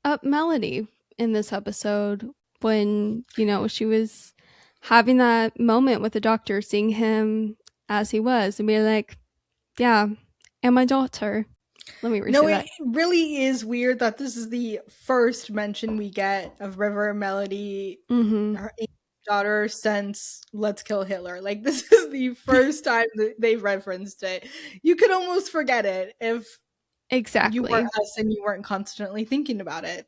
up Melody in this episode when, she was having that moment with the doctor, seeing him as he was, and be like, yeah, and my daughter. Let me No, resay it that. really is weird that this is the first mention we get of River and Melody, Mm-hmm. her daughter, since Let's Kill Hitler. Like, this is the first time that they've referenced it. You could almost forget it if you were Exactly. us and you weren't constantly thinking about it.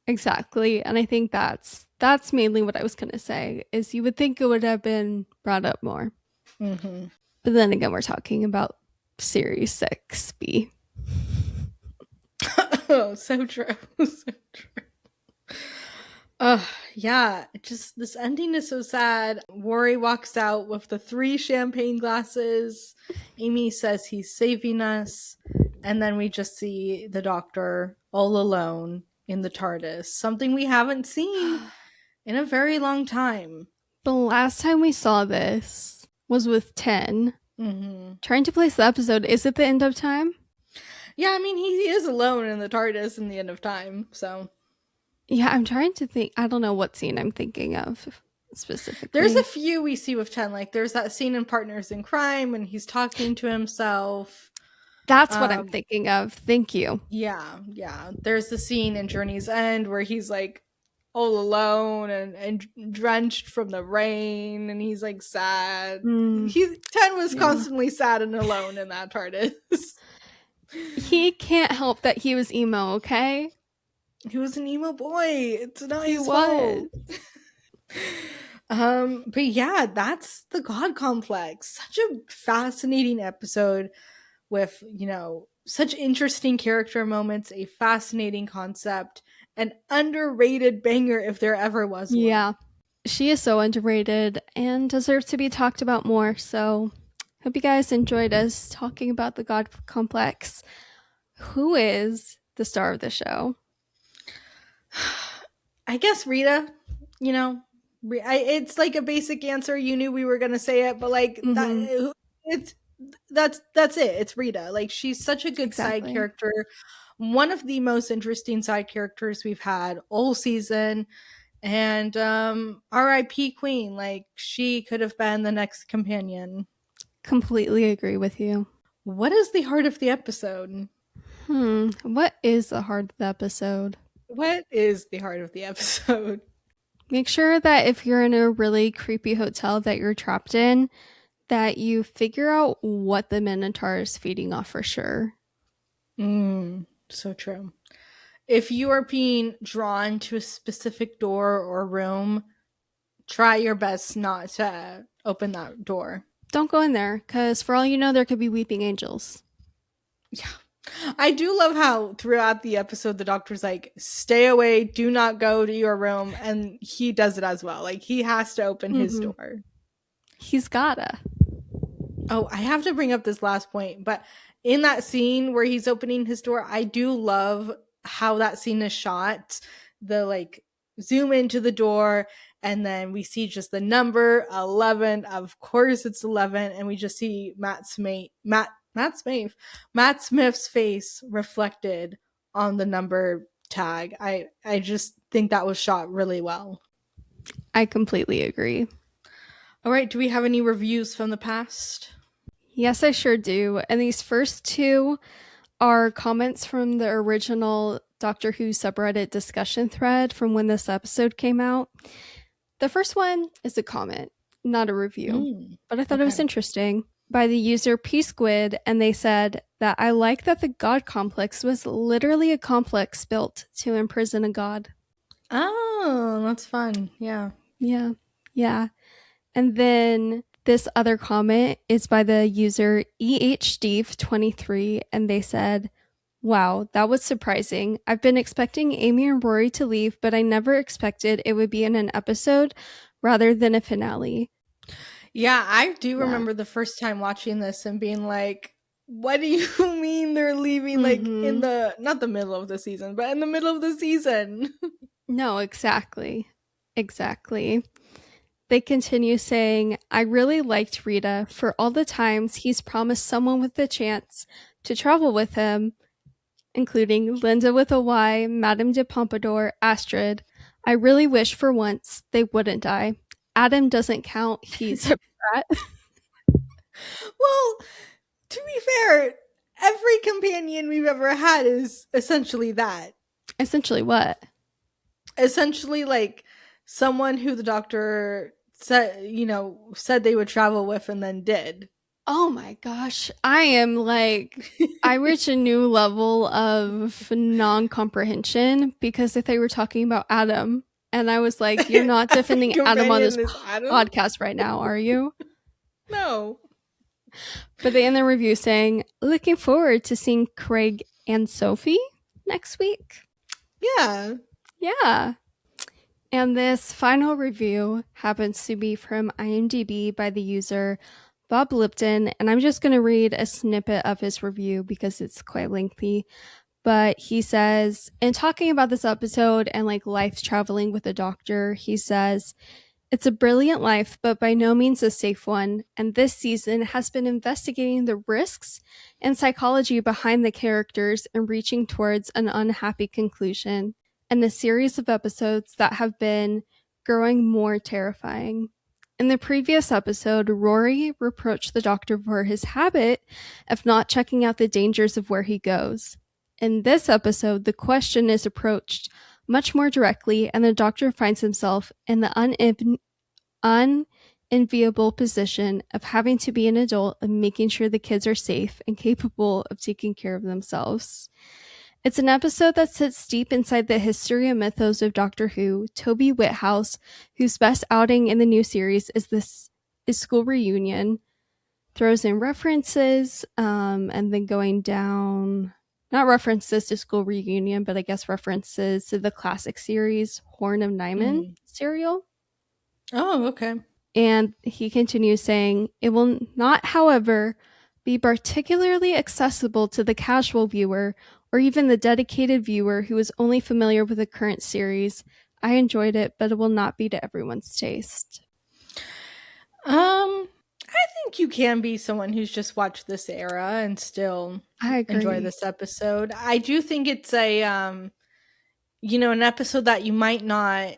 Exactly. And I think that's mainly what I was going to say is you would think it would have been brought up more. Hmm. But then again, we're talking about series 6B. Oh, so true. So true. Yeah, just this ending is so sad. Worry walks out with the 3 champagne glasses. Amy says he's saving us. And then we just see the doctor all alone in the TARDIS, something we haven't seen in a very long time. The last time we saw this was with 10. Hmm. Trying to place the episode, is it the end of time? Yeah, I mean, he is alone in the TARDIS in the end of time, so. Yeah, I'm trying to think. I don't know what scene I'm thinking of There's a specifically. few we see with 10. Like, there's that scene in Partners in Crime when he's talking to himself. That's what I'm Um, thinking of. Thank you. yeah, yeah. There's the scene in Journey's End where he's like all alone and drenched from the rain and he's like sad. Mm, He 10 was yeah. constantly sad and alone in that TARDIS. He can't help that he was emo, okay? He was an emo boy. It's not He his was. fault. But yeah, that's the God Complex. Such a fascinating episode with, such interesting character moments, a fascinating concept, an underrated banger if there ever was one. Yeah. She is so underrated and deserves to be talked about more. So, hope you guys enjoyed us talking about the God Complex. Who is the star of the show? I guess Rita, you know, It's like a basic answer. You knew we were gonna say it, but like that, Mm-hmm. it's that's it. It's Rita. Like she's such a good side Exactly. character, one of the most interesting side characters we've had all season. And R.I.P. Queen. Like she could have been the next companion. Completely agree with you. What is the heart of the episode? What is the heart of the episode? What is the heart of the episode? Make sure that if you're in a really creepy hotel that you're trapped in, that you figure out what the Minotaur is feeding off for sure. So true. If you are being drawn to a specific door or room, try your best not to open that door. Don't go in there, because for all you know, there could be weeping angels. Yeah. I do love how throughout the episode the doctor's like, stay away, do not go to your room, and he does it as well. Like he has to open his Mm-hmm. door. He's gotta. Oh, I have to bring up this last point, but in that scene where he's opening his door, I do love how that scene is shot. The like zoom into the door, and then we see just the number 11. Of course it's 11, and we just see Matt Smith's face reflected on the number tag. I just think that was shot really well. I completely agree. All right, do we have any reviews from the past? Yes, I sure do. And these first two are comments from the original Doctor Who subreddit discussion thread from when this episode came out. The first one is a comment, not a review, but I thought it was interesting, by the user P-Squid, and they said that I like that the god complex was literally a complex built to imprison a god. Oh, that's fun. Yeah. Yeah. And then this other comment is by the user EHDeve23, and they said, wow, that was surprising. I've been expecting Amy and Rory to leave, but I never expected it would be in an episode rather than a finale. Yeah, I do remember the first time watching this and being like, what do you mean they're leaving like in the not the middle of the season, but in the middle of the season? No, exactly. They continue saying, I really liked Rita for all the times he's promised someone with the chance to travel with him, including Linda with a Y, Madame de Pompadour, Astrid. I really wish for once they wouldn't die. Adam doesn't count, he's a brat. Well, to be fair, every companion we've ever had is essentially that. Essentially what? Essentially like someone who the doctor said they would travel with and then did. Oh my gosh. I reach a new level of non-comprehension because I thought you were talking about Adam. And I was like, you're not defending Adam on this podcast right now, are you? No. But they end the review saying, looking forward to seeing Craig and Sophie next week. Yeah. And this final review happens to be from IMDb by the user Bob Lipton, and I'm just going to read a snippet of his review because it's quite lengthy. But he says, in talking about this episode and like life traveling with a doctor, he says, it's a brilliant life, but by no means a safe one, and this season has been investigating the risks and psychology behind the characters and reaching towards an unhappy conclusion, and a series of episodes that have been growing more terrifying. In the previous episode, Rory reproached the doctor for his habit of not checking out the dangers of where he goes. In this episode, the question is approached much more directly, and the doctor finds himself in the unenviable position of having to be an adult and making sure the kids are safe and capable of taking care of themselves. It's an episode that sits deep inside the history and mythos of Doctor Who. Toby Whithouse, whose best outing in the new series is School Reunion, throws in references and then going down, not references to School Reunion, but I guess references to the classic series Horn of Nyman serial. Oh, okay. And he continues saying, it will not, however, be particularly accessible to the casual viewer or even the dedicated viewer who is only familiar with the current series. I enjoyed it, but it will not be to everyone's taste. I think you can be someone who's just watched this era and still I enjoy agree. this episode. I do think it's a an episode that you might not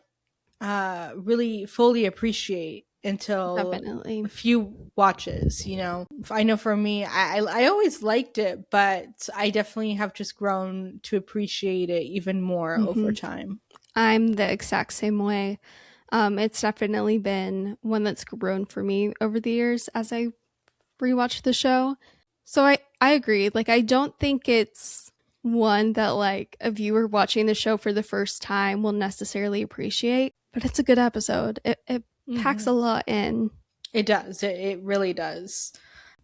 really fully appreciate until Definitely. a few watches. I know for me, I always liked it, but I definitely have just grown to appreciate it even more over Mm-hmm. time. I'm the exact same way. It's definitely been one that's grown for me over the years as I rewatch the show. So I agree. Like, I don't think it's one that like a viewer watching the show for the first time will necessarily appreciate, but it's a good episode. It packs Hmm. a lot in. It does. It really does.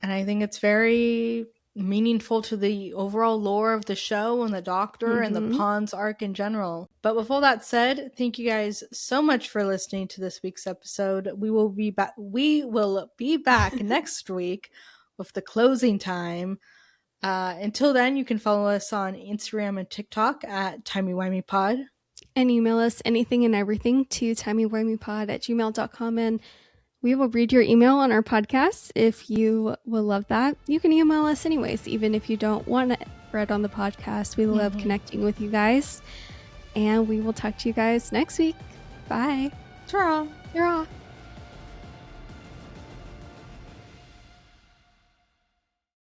And I think it's very meaningful to the overall lore of the show and the Doctor and the Mm-hmm. Pawns arc in general. But with all that said, thank you guys so much for listening to this week's episode. We will be back. We will be back next week with the closing time. Until then, you can follow us on Instagram and TikTok at TimeyWimeyPod. And email us anything and everything to timeywimePod@gmail.com, and we will read your email on our podcast if you will love that. You can email us anyways, even if you don't want it read on the podcast. We love connecting with you guys, and we will talk to you guys next week. Bye. Ta-ra. You're off.